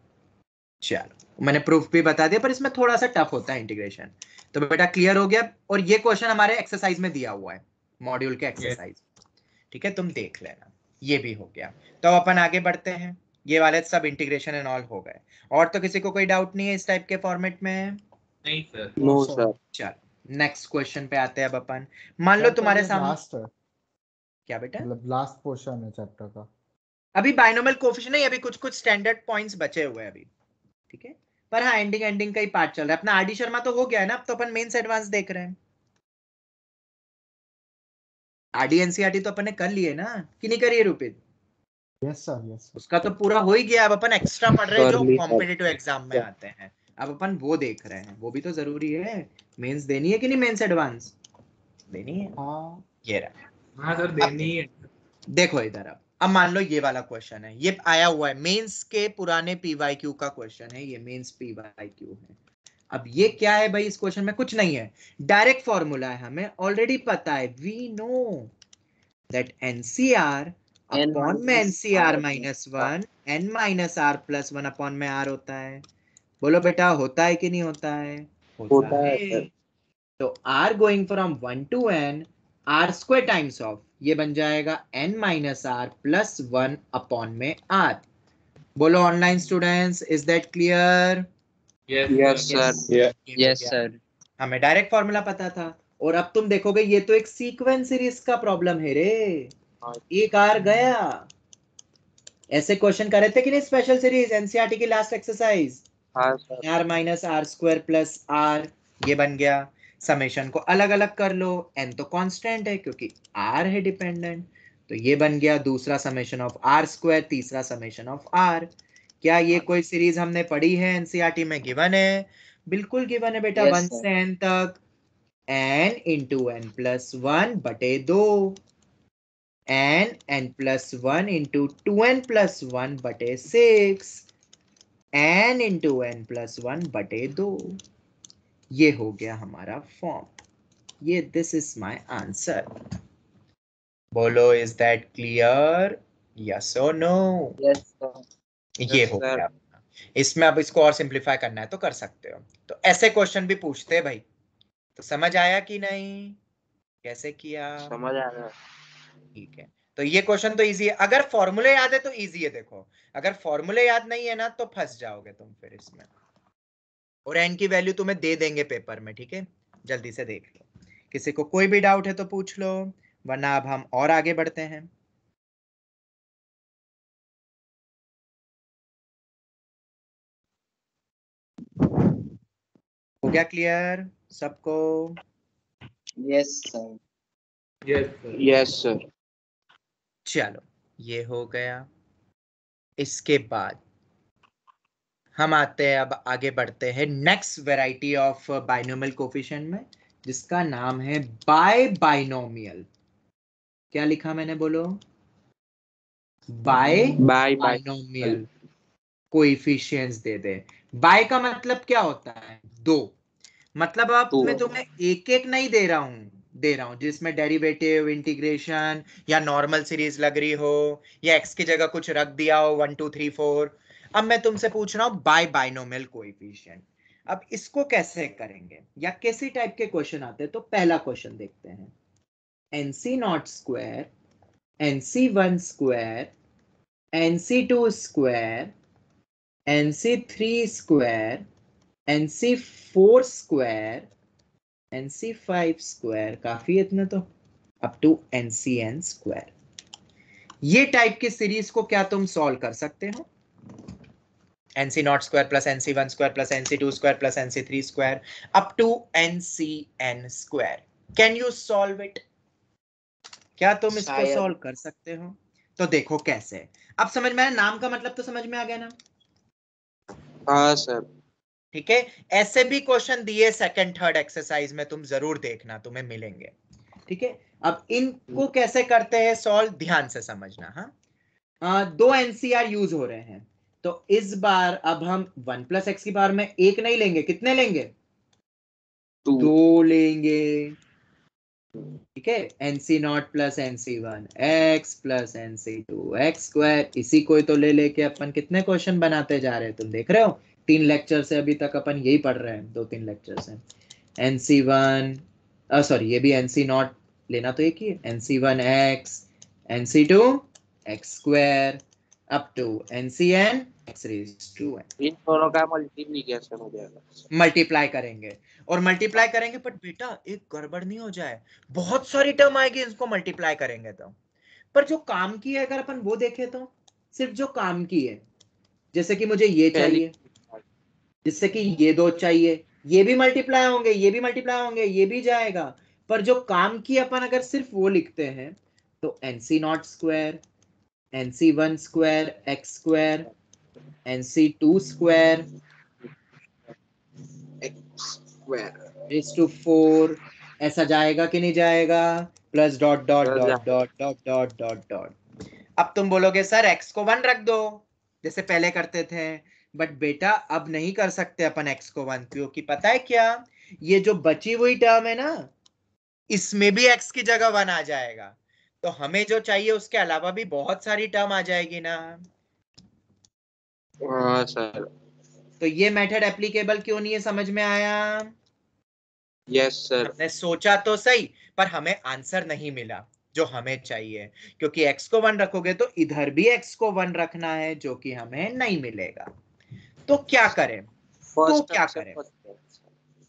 चलो मैंने प्रूफ भी बता दिया पर इसमें थोड़ा सा टफ होता है इंटीग्रेशन। तो बेटा क्लियर हो गया। और ये क्वेश्चन हमारे एक्सरसाइज में दिया हुआ है, मॉड्यूल के एक्सरसाइज। ठीक है तुम देख लेना। ये भी हो गया। तो अब अपन आगे बढ़ते हैं। ये वाले सब इंटीग्रेशन एंड ऑल हो गए। और तो किसी को कोई डाउट नहीं है इस टाइप के फॉर्मेट में? नहीं सर। No sir. सर। चलो नेक्स्ट क्वेश्चन पे आते हैं अब अपन। मान लो तुम्हारे सामने लास्ट है, क्या बेटा? मतलब लास्ट पोर्शन है चैप्टर का। अभी बाइनोमियल कोएफिशिएंट नहीं, अभी कुछ कुछ स्टैंडर्ड पॉइंट्स बचे हुए हैं अभी। ठीक है पर हाँ एंडिंग का ही पार्ट चल रहा है अपना। आरडी शर्मा तो हो गया है ना, अब तो अपन मेंस एडवांस देख रहे हैं। आरडी एनसीईआरटी तो अपन ने कर लिए ना कि नहीं करिए रूपित? Yes sir, yes sir. उसका तो पूरा हो ही गया। अब अपन एक्स्ट्रा पढ़ रहे हैं जो कर ली सर। कॉम्पिटिटिव एग्जाम में आते हैं। अब अपन वो देख रहे हैं, वो भी तो जरूरी है। मेंस देनी है कि नहीं? मेंस एडवांस देनी है। हाँ ये रहा। हाँ सर देनी है। देखो इधर अब मान लो ये वाला क्वेश्चन है, ये आया हुआ है मेंस के पुराने पीवाईक्यू का क्वेश्चन है। ये मेंस पीवाईक्यू है। अब ये क्या है भाई? इस क्वेश्चन में कुछ नहीं है, डायरेक्ट फॉर्मूला है, हमें ऑलरेडी पता है। We know that NCR upon में एनसीआर -1 n - r+1 अपॉन में r होता है। बोलो बेटा होता है कि नहीं होता है? होता होता है है। सर। तो r going from 1 to n r² times of ये बन जाएगा n - r+1 अपॉन में r। बोलो online students, is that clear? Yes sir. Yes sir. हमें डायरेक्ट फॉर्मूला पता था। और अब तुम देखोगे ये तो एक सीक्वेंस सीरीज का प्रॉब्लम है रे। एक आर गया। ऐसे क्वेश्चन कर रहे थे कि नहीं स्पेशल सीरीज एनसीईआरटी की लास्ट एक्सरसाइज? हाँ सर। r - r² + r ये बन गया। समेशन को अलग अलग कर लो, n तो कांस्टेंट है क्योंकि r है डिपेंडेंट। तो ये बन गया दूसरा समेशन ऑफ r², तीसरा समेशन ऑफ r। क्या ये कोई सीरीज हमने पढ़ी है एनसीईआरटी में? गिवन है, बिल्कुल गिवन है बेटा। Yes, 1 sir. से n तक n × n+1/2 n+1 × 2n+1/6 n × n+1/2। ये हो गया हमारा फॉर्म। ये दिस इज माय आंसर। बोलो इज दैट क्लियर? यस और नो? Yes, sir. ये हो सर। गया। इसमें अब इसको और सिंप्लीफाई करना है तो कर सकते हो। तो ऐसे क्वेश्चन भी पूछते हैं भाई। तो समझ आया कि नहीं कैसे किया? समझ आ रहा है। ठीक है तो ये क्वेश्चन तो इजी है। अगर फॉर्मूले याद है तो इजी है। देखो अगर फॉर्मूले याद नहीं है ना तो फंस जाओगे तुम फिर इसमें। और n की वैल्यू तुम्हें दे देंगे पेपर में, ठीक है? जल्दी से देख लो, किसी को कोई भी डाउट है तो पूछ लो, वरना अब हम और आगे बढ़ते हैं। हो गया क्लियर सबको? Yes, sir. Yes sir. चलो ये हो गया। इसके बाद हम आते हैं, अब आगे बढ़ते हैं next variety of binomial coefficient में, जिसका नाम है बाय बाइनोमियल। क्या लिखा मैंने, बोलो? By by by. Binomial coefficients दे दे। बाय का मतलब क्या होता है? दो। मतलब अब दो। मैं तुम्हें एक एक नहीं दे रहा हूं जिसमें डेरिवेटिव, इंटीग्रेशन या नॉर्मल सीरीज लग रही हो, या एक्स की जगह कुछ रख दिया हो 1 2 3 4। अब मैं तुमसे पूछ रहा हूं बाय बाइनोमियल कोएफिशिएंट। अब इसको कैसे करेंगे या कैसी टाइप के क्वेश्चन आते हैं? तो पहला क्वेश्चन देखते हैं। NC0 square, NC1 square, NC2 square, NC3 square, NC4 square, NC5 square, काफी है इतना तो, अप टू NCN स्क्वायर। ये टाइप की सीरीज को क्या तुम सॉल्व कर सकते हो? NC0 square plus NC1 square plus NC2 square plus NC3 square up to NCN square. Can you solve it? क्या तुम इसको शायद। सॉल्व कर सकते हो? तो देखो कैसे। अब समझ में आया? नाम का मतलब तो समझ में आ गया ना? हाँ सर। ठीक है, ऐसे भी क्वेश्चन दिए सेकंड थर्ड एक्सरसाइज में, तुम जरूर देखना, तुम्हें मिलेंगे। ठीक है, अब इनको कैसे करते हैं सॉल्व, ध्यान से समझना। हाँ, दो एनसीआर यूज हो रहे हैं, तो इस बार अब हम 1 प्लस एक्स की पावर में एक नहीं लेंगे, कितने लेंगे? 2 दो लेंगे। ठीक है, NC0 plus NC1 x plus NC2 x square. इसी को तो ले लेके अपन कितने क्वेश्चन बनाते जा रहे हैं, तुम देख रहे हो? 3 लेक्चर से अभी तक अपन यही पढ़ रहे हैं, 2-3 लेक्चर से। NC1 सॉरी, ये भी NC0 लेना तो एक ही है, NC1 x, NC2 x square up to NCN x raise to n। इन दोनों का मल्टीप्लिकेशन हो जाएगा। मल्टीप्लाई करेंगे, और मल्टीप्लाई करेंगे, पर बेटा एक गड़बड़ नहीं हो जाए, बहुत सारी टर्म आएगी इसको मल्टीप्लाई करेंगे तो। पर जो काम की है अगर अपन वो देखें तो सिर्फ जो काम की है, जैसे कि मुझे ये पहली चाहिए, जिससे कि ये दो चाहिए, ये भी मल्टीप्लाई होंगे, ये भी मल्टीप्लाई होंगे, ये भी जाएगा। पर जो काम की अपन अगर सिर्फ वो लिखते हैं तो NC0 square, NC1 square x square, NC2 square raise to 4, ऐसा जाएगा कि नहीं जाएगा? Plus dot dot dot dot dot dot dot dot. अब तुम बोलोगे सर x को 1 रख दो जैसे पहले करते थे, बट बेटा अब नहीं कर सकते अपन x को 1, क्योंकि पता है क्या, ये जो बची हुई टर्म है ना, इसमें भी x की जगह 1 आ जाएगा, तो हमें जो चाहिए उसके अलावा भी बहुत सारी टर्म आ जाएगी ना। हाँ सर। तो ये मेथड एप्लीकेबल क्यों नहीं है, समझ में आया? Yes sir. हमने सोचा तो सही, पर हमें आंसर नहीं मिला जो हमें चाहिए, क्योंकि x को 1 रखोगे तो इधर भी x को 1 रखना है, जो कि हमें नहीं मिलेगा। तो क्या करें?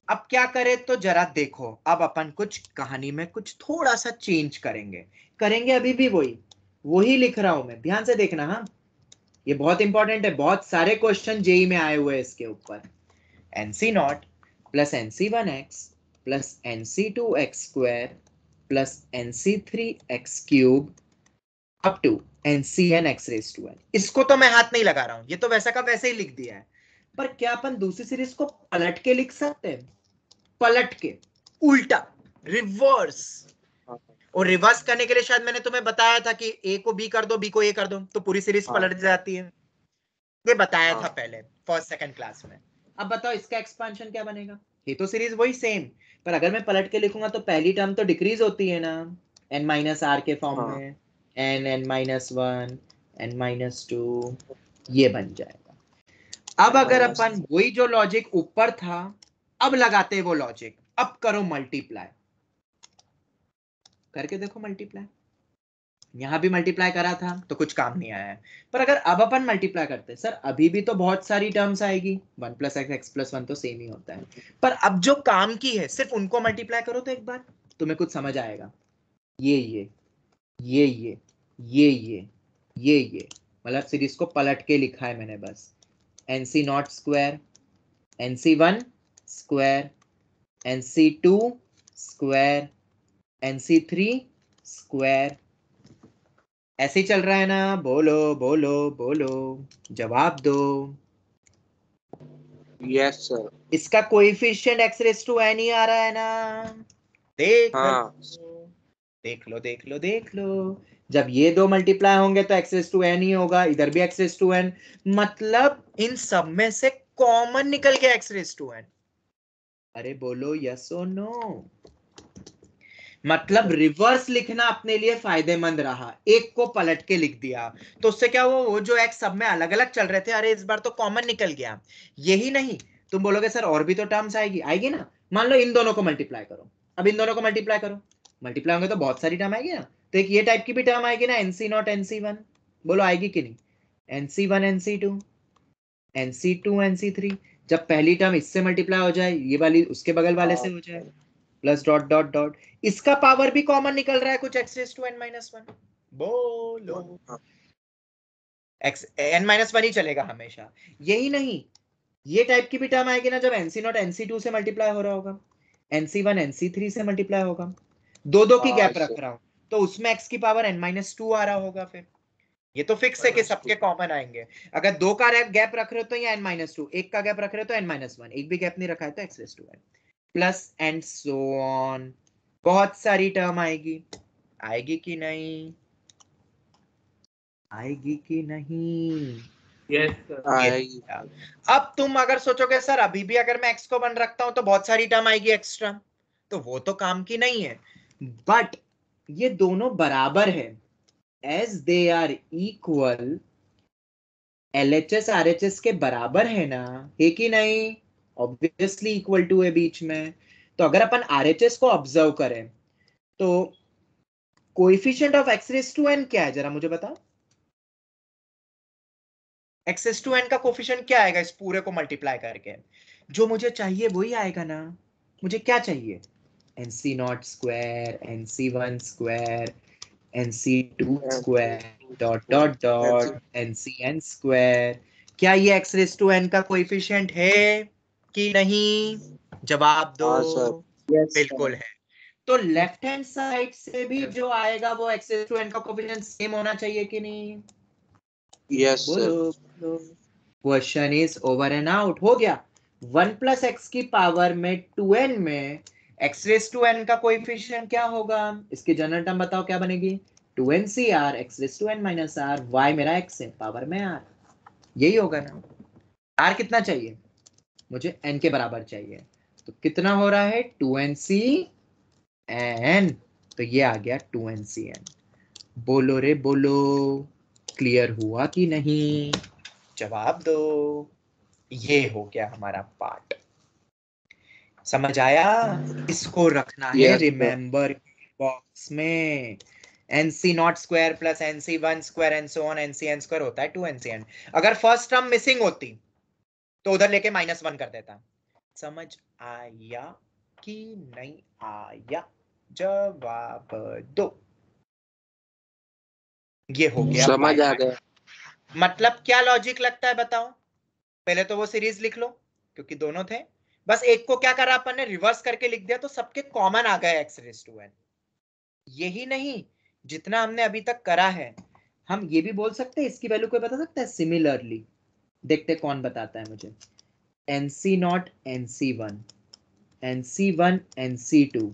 अब क्या करें? तो जरा देखो, अब अपन कुछ कहानी में कुछ थोड़ा सा चेंज करेंगे अभी भी वही लिख रहा हूं मैं, ध्यान से देखना। हाँ, ये बहुत इंपॉर्टेंट है, बहुत सारे क्वेश्चन जेई में आए हुए हैं इसके ऊपर। NC0 plus NC1 x plus NC2 x square plus NC3 x cube up to NCN x raise to n। इसको तो मैं हाथ नहीं लगा रहा हूं, ये तो वैसा का वैसे ही लिख दिया है। पर क्या अपन दूसरी सीरीज को पलट के लिख सकते हैं? पलट के, उल्टा, रिवर्स। और रिवर्स करने के लिए शायद मैंने तुम्हें बताया था कि ए को बी कर दो, बी को ए कर दो, तो पूरी सीरीज पलट जाती है। ये बताया था पहले फर्स्ट सेकंड क्लास में। अब बताओ इसका एक्सपेंशन क्या बनेगा? ये तो सीरीज वही सेम, पर अगर मैं पलट के लिखूंगा तो पहली टर्म तो डिक्रीज होती है ना, n माइनस आर के फॉर्म में, n माइनस 1 n माइनस 2, ये बन जाएगा। अब अगर अपन वही जो लॉजिक ऊपर था, अब लगाते वो लॉजिक, अब करो मल्टीप्लाई, करके देखो मल्टीप्लाई। यहाँ भी मल्टीप्लाई करा था तो कुछ काम नहीं आया है। पर अगर अब अपन मल्टीप्लाई करते हैं सर, अभी भी तो बहुत सारी टर्म्स आएगी, 1 + x x + 1 तो सेम ही होता है, पर अब जो काम की है सिर्फ उनको मल्टीप्लाई करो तो एक बार तुम्हें कुछ समझ आएगा। ये मतलब सीरीज को पलट के लिखा है मैंने बस। NC0 square, NC1 square, NC2 square, NC3 square, ऐसे ही चल रहा है ना? बोलो बोलो बोलो, जवाब दो। Yes sir. इसका कोएफिशिएंट x⁻n ही आ रहा है ना? देख हाँ। देख लो। जब ये दो मल्टीप्लाई होंगे तो x⁻n ही होगा, इधर भी x⁻n, मतलब इन सब में से कॉमन निकल गया x⁻n। अरे बोलो यस और नो। मतलब रिवर्स लिखना अपने लिए फायदेमंद रहा, एक को पलट के लिख दिया तो उससे क्या हुआ, वो जो x सब में अलग अलग चल रहे थे, अरे इस बार तो कॉमन निकल गया। यही नहीं, तुम बोलोगे सर और भी तो टर्म्स आएगी ना। मान लो इन दोनों को मल्टीप्लाई करो, अब इन दोनों को मल्टीप्लाई करो, मल्टीप्लाई होंगे तो बहुत सारी टर्म आएगी ना। तो एक ये टाइप की भी टर्म आएगी ना, NC0 NC1, बोलो आएगी कि नहीं? NC1 NC2, NC2 NC3, जब पहली टर्म इससे मल्टीप्लाई हो जाए, ये वाली उसके बगल वाले से हो जाए, प्लस डॉट डॉट डॉट, इसका पावर भी कॉमन निकल रहा है कुछ x⁻n-1। बोलो n-1 ही चलेगा हमेशा। यही नहीं, ये टाइप की भी टर्म आएगी ना जब NC0 NC2 से मल्टीप्लाई हो रहा होगा, NC1 NC3 से मल्टीप्लाई होगा, दो की गैप रख रहा हूं तो उसमें x की पावर n-2 आ रहा होगा। फिर ये तो फिक्स है कि सबके कॉमन आएंगे। अगर 2 का गैप रख रहे हो तो ये n-2, 1 का गैप रख रहे हो तो n-1, एक भी गैप नहीं रखा है तो x⁻n, plus and so on. बहुत सारी टर्म आएगी कि नहीं? आएगी कि नहीं? Yes sir. अब तुम अगर सोचोगे सर अभी भी अगर मैं x को 1 रखता हूं तो बहुत सारी टर्म आएगी एक्स्ट्रा, तो वो तो काम की नहीं है। बट ये दोनों बराबर है, as they are equal, LHS RHS के बराबर है ना, है कि नहीं? ऑब्वियसली इक्वल टू है बीच में। तो अगर अपन RHS को ऑब्जर्व करें तो कोएफिशिएंट ऑफ x⁻n क्या है, जरा मुझे बताओ। x⁻n का कोएफिशिएंट क्या आएगा इस पूरे को मल्टीप्लाई करके? जो मुझे चाहिए वही आएगा ना। मुझे क्या चाहिए? NC0 square, NC1 square, NC2 square, dot dot dot, NCn square. क्या ये x⁻n का कोएफिशिएंट है कि नहीं? जवाब दो। बिल्कुल है। तो लेफ्ट हैंड साइड से भी जो आएगा वो x⁻n का कोएफिशिएंट सेम होना चाहिए कि नहीं? Yes sir. Question is over and out. हो गया। 1 + x की पावर में 2n में x⁻n का कोएफिशिएंट क्या होगा? इसकी जनरल टर्म बताओ क्या बनेगी? 2ncr x⁻n - r, y मेरा x है, पावर में r, यही होगा ना। r कितना चाहिए? मुझे n के बराबर चाहिए, तो कितना हो रहा है? 2ncn, तो ये आ गया 2ncn। बोलो रे बोलो, क्लियर हुआ कि नहीं? जवाब दो। ये हो गया हमारा पार्ट। समझ आया? इसको रखना है रिमेंबर बॉक्स में। NC0 square plus NC1 square and so on, NCn square होता है 2ncn। अगर फर्स्ट टर्म मिसिंग होती तो उधर लेके -1 कर देता। समझ आया कि नहीं आया? जवाब दो। ये हो गया, समझ आ गया। मतलब क्या लॉजिक लगता है बताओ? पहले तो वो सीरीज लिख लो क्योंकि दोनों थे, बस एक को क्या करा अपन ने, रिवर्स करके लिख दिया तो सबके कॉमन आ गया x⁻n। यही नहीं, जितना हमने अभी तक करा है हम ये भी बोल सकते हैं, इसकी वैल्यू कोई बता सकता है? सिमिलरली देखते कौन बताता है मुझे। NC0 NC1, NC1 NC2,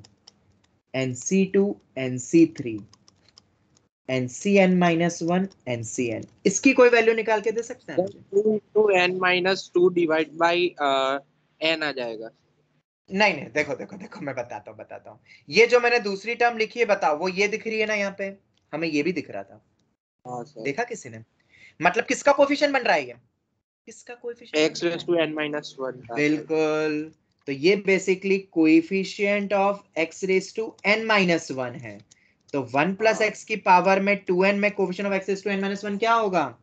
NC2 NC3, NCn-1 NCn, इसकी कोई वैल्यू निकाल के दे सकते हैं मुझे? 2n - 2 डिवाइड बाई n आ जाएगा। नहीं, देखो मैं बताता हूँ। ये जो मैंने दूसरी टर्म लिखी है बताओ, वो ये दिख रही है ना यहाँ पे? हमें ये भी दिख रहा था। हाँ सर। देखा किसी ने? मतलब किसका कोएफिशिएंट बन रहा है ये? किसका कोएफिशिएंट? x⁻n-1 का। बिल्कुल। तो ये बेसिकली कोएफिशिएंट ऑफ x⁻n-1 है। तो 1 प्लस एक्स की पावर में 2n में coefficient of x to n minus 1 क्या होगा?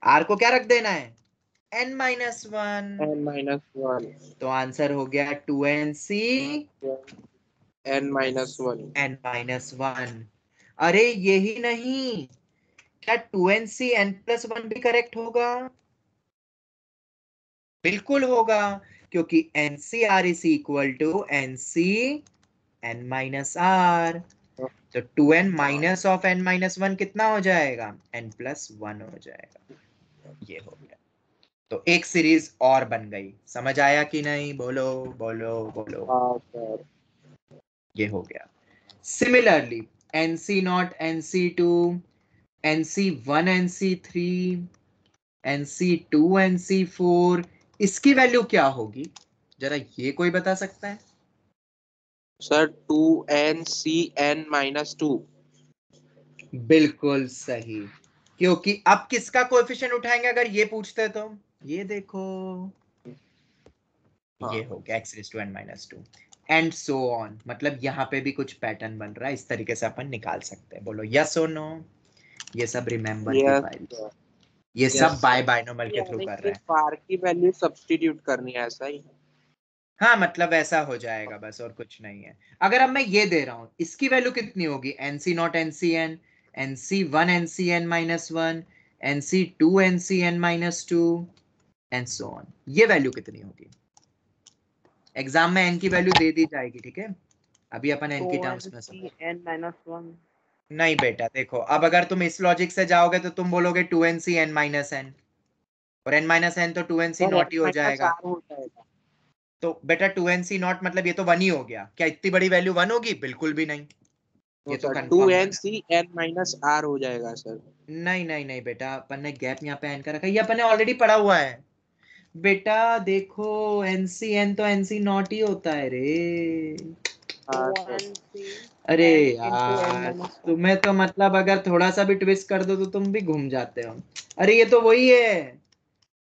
r को क्या रख देना है? n minus 1। n-1 तो आंसर हो गया 2nc n-1। n minus 1। अरे यही नहीं, क्या 2nc n प्लस 1 भी करेक्ट होगा? बिल्कुल होगा, क्योंकि ncr is equal to nc n minus r। तो 2n minus of n minus 1 कितना हो जाएगा? n प्लस 1 हो जाएगा। ये हो गया। तो एक सीरीज और बन गई। समझ आया कि नहीं? बोलो बोलो बोलो। हाँ सर। ये हो गया। Similarly nc0 nc2 nc1 nc3 nc2 nc4 इसकी वैल्यू क्या होगी? जरा ये कोई बता सकता है? Sir 2nCn-2। बिल्कुल सही, क्योंकि अब किसका कोएफिशिएंट उठाएंगे अगर ये पूछते तो? ये देखो, ये हो गया x raised to n minus 2 and so on. मतलब यहाँ पे भी कुछ पैटर्न बन रहा है, इस तरीके से अपन निकाल सकते हैं। बोलो यस और नो? ये सब रिमेंबर की फाइल, ये सब बाय बायनोमियल के थ्रू कर रहे हैं। r की वैल्यू सब्स्टिट्यूट करनी है, ऐसा ही? हाँ, मतलब ऐसा हो जाएगा बस, और कुछ नहीं है। अगर अब मैं ये दे रहा हूं, इसकी वैल्यू कितनी होगी? nc0 ncn nc1 ncn minus 1 nc2 ncn minus 2 and so on. ये वैल्यू कितनी होगी? एग्जाम में n की वैल्यू दे दी जाएगी, ठीक है? अभी अपन n की टर्म्स में समझ। n-1 नहीं बेटा, देखो अब अगर तुम इस लॉजिक से जाओगे तो तुम बोलोगे 2nc n minus n, और n minus n तो 2nc नॉट ही हो जाएगा। तो बेटा 2nc नॉट मतलब ये तो 1 ही हो गया। क्या इतनी बड़ी वैल्यू 1 होगी? बिल्कुल भी नहीं। ये तो कंफर्म है। 2nCn-r हो जाएगा सर। नहीं नहीं नहीं बेटा, अपन ने गैप यहाँ पे एन का रखा है, ये अपन ने ऑलरेडी पढ़ा हुआ है बेटा। देखो nc n तो nc नॉट ही होता है रे। हाँ सर। अरे यार, तुम्हें तो मतलब अगर थोड़ा सा भी ट्विस्ट कर दो तो तुम भी घूम जाते हो। अरे ये तो वही है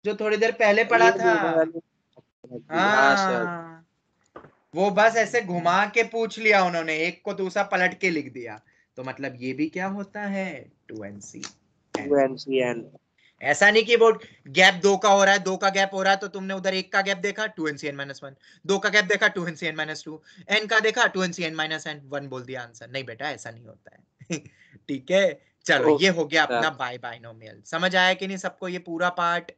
जो थोड़ी देर पहले पढ़ा था। हाँ सर। हाँ, वो बस ऐसे घुमा के पूछ लिया उन्होंने, एक को दूसरा पलट के लिख दिया। तो मतलब ये भी क्या होता है? 2nc। 2nCn। ऐसा नहीं कि वो गैप 2 का हो रहा है, 2 का गैप हो रहा है तो तुमने उधर 1 का गैप देखा 2nCn-1, 2 का गैप देखा 2nCn-2, n का देखा 2nCn-n, 1 बोल दिया आंसर। नहीं बेटा, ऐसा नहीं होता है। ठीक है, चलो ये हो गया अपना बाय बाइनोमियल। समझ आया कि नहीं सबको ये पूरा पार्ट?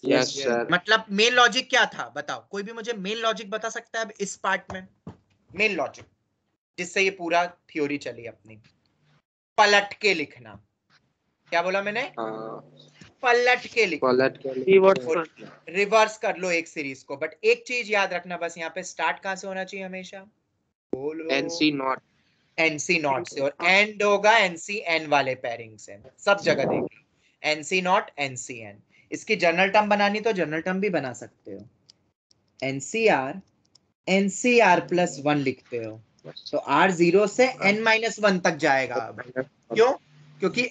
Yes sir. मतलब मेन लॉजिक क्या था बताओ? कोई भी मुझे मेन लॉजिक बता सकता है अब इस पार्ट में? मेन लॉजिक जिससे ये पूरा थ्योरी चली अपनी। पलट के लिखना। क्या बोला मैंने? पलट के लिखो, रिवर्स कर लो एक सीरीज को। बट एक चीज याद रखना बस, यहाँ पे स्टार्ट कहां से होना चाहिए हमेशा? बोलो। nc0। nc0 से, और एंड होगा ncn वाले पेयरिंग से। सब जगह देख लो, nc0 ncn। इसकी जनरल टर्म बनानी तो जनरल टर्म भी बना सकते हो, ncr प्लस 1 लिखते हो तो r 0 से n-1 तक जाएगा। क्यों? क्योंकि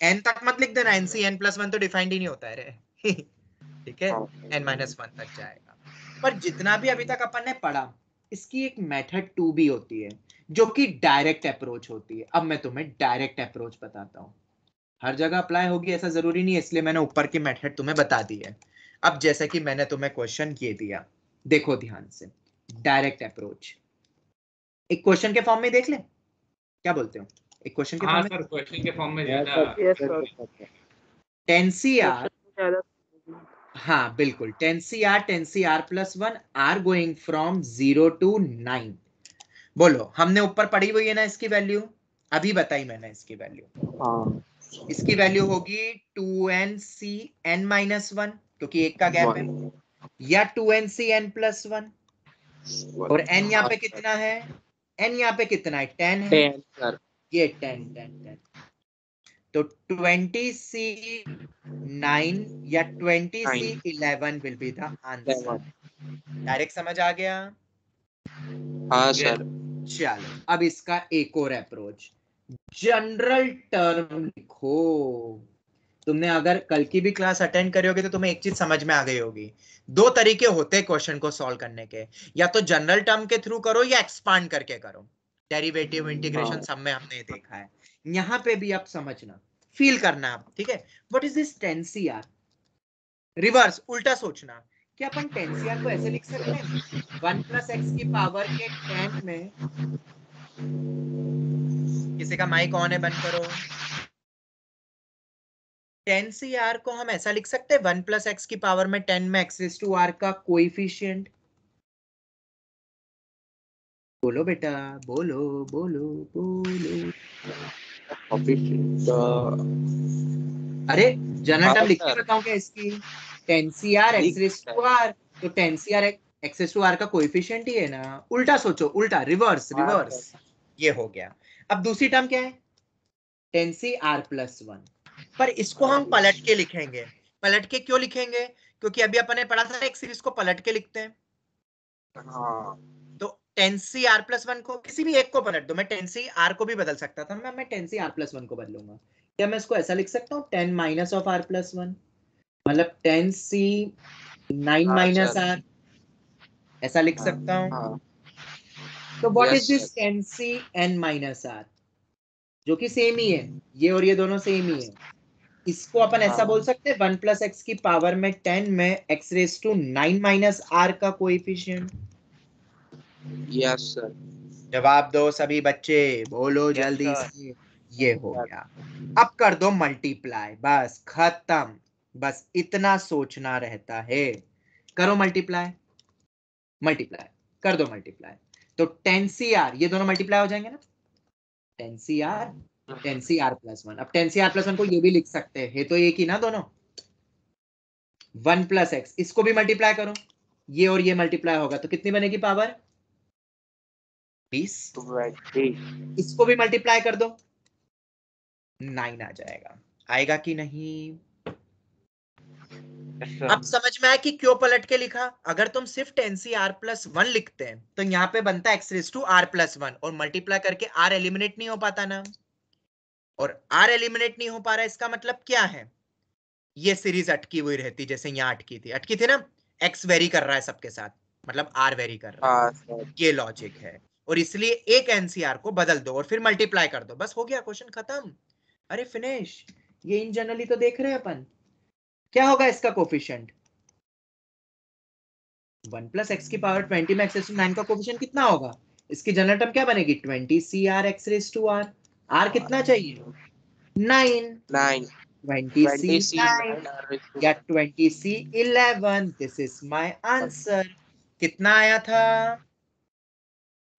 n तक मत लिख देना, nc(n+1) तो डिफाइंड ही नहीं होता है रे। ठीक है, n-1 तक जाएगा। पर जितना भी अभी तक अपन ने पढ़ा, इसकी एक मेथड 2 भी होती है जो कि डायरेक्ट अप्रोच होती है। अब मैं तुम्हें डायरेक्ट अप्रोच बताता हूँ। हर जगह अप्लाई होगी ऐसा जरूरी नहीं है, इसलिए मैंने ऊपर की मेथड तुम्हें बता दी है। अब जैसे कि मैंने तुम्हें क्वेश्चन ये दिया, देखो ध्यान से, डायरेक्ट अप्रोच एक क्वेश्चन के फॉर्म में देख ले, क्या बोलते हो? एक क्वेश्चन के फॉर्म में। सर क्वेश्चन के फॉर्म में ज्यादा 10cr, हाँ बिल्कुल, 10cr+1 r going from 0 to 9। बोलो, हमने ऊपर पढ़ी हुई है ना इसकी वैल्यू? अभी बताई मैंने इसकी वैल्यू। इसकी वैल्यू होगी 2nCn-1 क्योंकि एक का गैप है, या 2nCn+1। और n यहाँ पे कितना है? n यहाँ पे कितना है? 10 है। ये 10 तो 20c9 या 20c11 will be the answer. Direct समझ आ गया? हाँ सर। चलो अब इसका एक और अप्रोच, जनरल टर्म लिखो। तुमने अगर कल की भी क्लास अटेंड करी होगी तो तुम्हें एक चीज समझ में आ गई होगी। 2 तरीके होते हैं क्वेश्चन को सॉल्व करने के, या तो जनरल टर्म के थ्रू करो या एक्सपांड करके करो। डेरिवेटिव इंटीग्रेशन हाँ। सब में हमने देखा है। यहाँ पे भी आप समझना, फील करना आप, ठीक है। What is this 10CR? Reverse, उल्टा सोचना कि अपन 10CR को ऐसे लिख सकते हैं 1 प्लस एक्स की पावर के 10 में, किसी का माइक ऑन है, बंद करो। 10CR को हम ऐसा लिख सकते हैं 1 प्लस एक्स की पावर में 10 में एक्स रेज़ टू आर का कोएफिशिएंट। बोलो बेटा, बोलो बोलो बोलो। अरे जनरल टर्म लिख के बताऊं क्या इसकी? 10CR x raise to r, तो 10CR x raise to r का कोएफिशिएंट ही है ना। उल्टा सोचो, उल्टा, रिवर्स रिवर्स। ये हो गया। अब दूसरी टर्म क्या है? 10CR plus 1। पर इसको हम पलट के लिखेंगे। पलट के क्यों लिखेंगे? क्योंकि अभी अपन ने पढ़ा था एक सीरीज को पलट के लिखते हैं। हाँ। तो 10CR प्लस 1 को किसी भी एक को पलट दो। मैं 10CR को भी बदल सकता था, मैं 10CR प्लस 1 को बदलूंगा। क्या मैं इसको ऐसा लिख सकता हूँ 10 माइनस ऑफ R प्लस 1, मतलब 10C 9 माइनस R, ऐसा लिख सकता हूँ। हाँ। तो what Yes, is this 10C n minus R, जो कि सेम ही है, ये और ये दोनों सेम ही है। इसको अपन ऐसा बोल सकते हैं 1 प्लस एक्स की पावर में 10 में x raise to 9 minus r का कोएफिशिएंट। Yes sir. जवाब दो सभी बच्चे, बोलो Yes, जल्दी sir. से। ये हो गया। अब कर दो मल्टीप्लाई, बस खत्म। बस इतना सोचना रहता है। करो मल्टीप्लाई, मल्टीप्लाई कर दो मल्टीप्लाई। तो 10CR, ये दोनों मल्टीप्लाई हो जाएंगे ना, 10CR 10CR प्लस 1। अब 10CR प्लस 1 को ये भी लिख सकते हैं, तो एक ही ना दोनों। 1 प्लस एक्स, इसको भी मल्टीप्लाई करो, ये और ये मल्टीप्लाई होगा तो कितनी बनेगी पावर? 20। इसको भी मल्टीप्लाई कर दो, 9 आ जाएगा। आएगा कि नहीं? Yes, sir. अब समझ में आया कि क्यों पलट के लिखा। अगर तुम सिर्फ 10CR प्लस 1 लिखते हैं तो यहाँ पे बनता है x raise to r plus 1, और मल्टीप्लाई करके आर एलिमिनेट नहीं हो पाता ना। और आर एलिमिनेट नहीं हो पा रहा, इसका मतलब क्या है? ये सीरीज अटकी हुई रहती, जैसे यहाँ अटकी थी ना। एक्स वेरी कर रहा है सबके साथ, मतलब आर वेरी कर रहा है। हाँ सर। ये लॉजिक है, और इसलिए एक एनसीआर को बदल दो और फिर मल्टीप्लाई कर दो, बस हो गया, क्वेश्चन खत्म। अरे फिनिश। ये इन जनरली तो देख रहे हैं अपन। क्या होगा इसका कोफिशिएंट? 1 प्लस एक्स की पावर 20 में एक्स रेज टू 9 का कोफिशिएंट कितना होगा? इसकी जनरल टर्म क्या बनेगी? 20CR x raise to r. R कितना चाहिए? 9। 9 20C 9 या 20C 11। This is my answer. कितना आया था?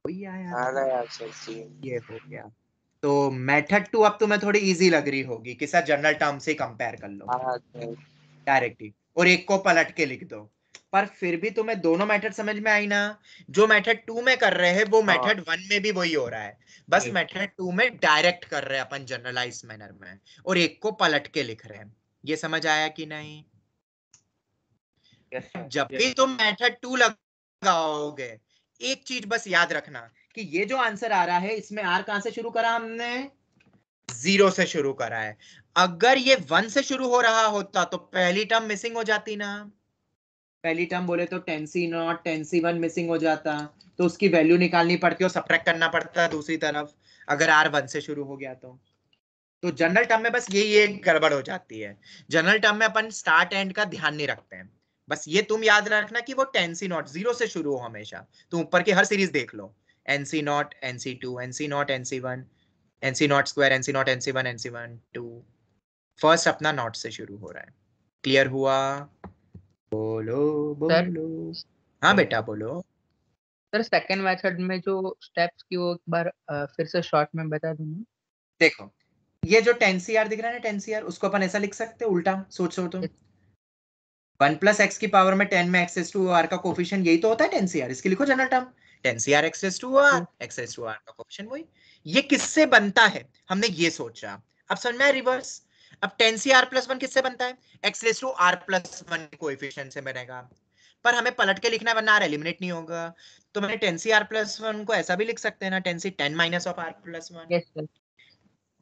वही आया था। ये हो गया। तो मेथड 2 अब तुम्हें थोड़ी इजी लग रही होगी कि सर जनरल टर्म से कंपेयर कर लो डायरेक्टली, और एक को पलट के लिख दो। पर फिर भी तुम्हें दोनों मेथड समझ में आई ना? जो मेथड 2 में कर रहे हैं वो मेथड 1 में भी वही हो रहा है, बस मेथड 2 में डायरेक्ट कर रहे हैं अपन जनरलाइज मैनर में, और एक को पलट के लिख रहे हैं। ये समझ आया कि नहीं? Yes, sir. जब भी तुम मेथड 2 लगाओगे, एक चीज बस याद रखना कि ये जो आंसर आ रहा है इसमें आर कहां से शुरू करा हमने? 0 से शुरू करा है। अगर ये 1 से शुरू हो रहा होता तो पहली टर्म मिसिंग हो जाती ना। पहली टर्म बोले तो 10C0 10C1 मिसिंग हो जाता, तो उसकी वैल्यू निकालनी पड़ती और सब्ट्रैक्ट करना पड़ता दूसरी तरफ, अगर R 1 से शुरू हो गया तो जनरल टर्म में बस यही एक गड़बड़ हो जाती है। जनरल टर्म में अपन स्टार्ट एंड का ध्यान नहीं रखते हैं। बस ये तुम याद रखना कि वो 10C0 0 से शुरू हो हमेशा। तुम ऊपर की हर सीरीज देख लो, NC0 NC2 NC0 NC1 NC0 square NC0 NC1 NC1 2, first अपना नॉट से शुरू हो रहा है। क्लियर हुआ? बोलो बोलो। हाँ बेटा बोलो। सर सेकंड मेथड में जो स्टेप्स की वो एक बार फिर से शॉर्ट में बता दूंगा। देखो ये जो 10CR दिख रहा है ना, 10CR, उसको अपन ऐसा लिख सकते हैं उल्टा, सोचो तो 1 प्लस एक्स की पावर में 10 में एक्स रेज टू आर का कोफिशिएंट यही तो होता है 10CR। इसकी लिखो general term 10CR x raise to r, x raise to r का कोफिशिएंट वही। ये किससे बनता है हमने ये सोचा, अब समझ में आया रिवर्स। अब 10CR प्लस 1 किससे बनता है? X raise to r plus 1 coefficient से बनेगा। पर हमें पलट के लिखना है वरना आर एलिमिनेट नहीं होगा। तो मैंने 10CR प्लस 1 को ऐसा भी लिख सकते हैं ना, 10C 10 minus of r plus 1। Yes sir.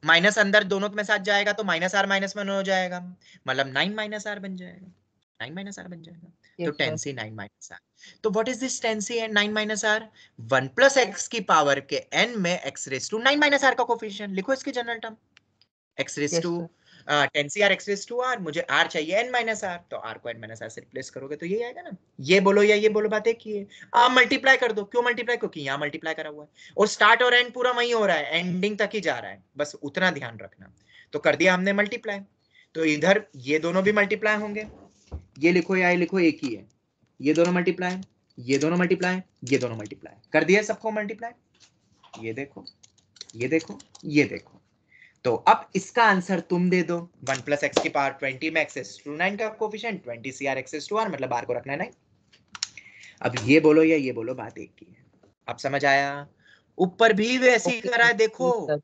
Minus अंदर दोनों में साथ जाएगा तो माइनस आर माइनस 1 हो जाएगा, मतलब 9 माइनस आर बन जाएगा, 9 माइनस आर बन जाएगा। तो टेन सी 9 माइनस आर। तो what is this ten C and 9 minus r? 1 plus x की पावर के n में x raise to 9 minus r का कोफिशिएंट लिखो इसकी general term x raise to 10 C r x raise to r, मुझे r चाहिए n minus r, तो r को n माइनस आर से रिप्लेस करोगे तो यही आएगा ना। ये बोलो या ये बोलो, बात एक ही है। आप मल्टीप्लाई कर दो, क्यों मल्टीप्लाई? क्योंकि यहाँ मल्टीप्लाई करा हुआ है और स्टार्ट और एंड पूरा वही हो रहा है, एंडिंग तक ही जा रहा है, बस उतना ध्यान रखना। तो कर दिया हमने मल्टीप्लाई, तो इधर ये दोनों भी मल्टीप्लाई होंगे, ये लिखो या ये लिखो एक ही है, ये दोनों मल्टीप्लाई, ये दोनों मल्टीप्लाई, ये दोनों मल्टीप्लाई, कर दिया सबको मल्टीप्लाई। ये देखो, ये देखो, ये देखो। तो अब इसका आंसर तुम दे दो, 1 प्लस एक्स की पावर 20 में एक्स रेज़ टू 9 का coefficient 20 C r x raise to r, मतलब आर को रखना है 9। अब ये बोलो या ये बोलो, बात एक ही है। अब समझ आया? ऊपर भी वैसे ही करा है, देखो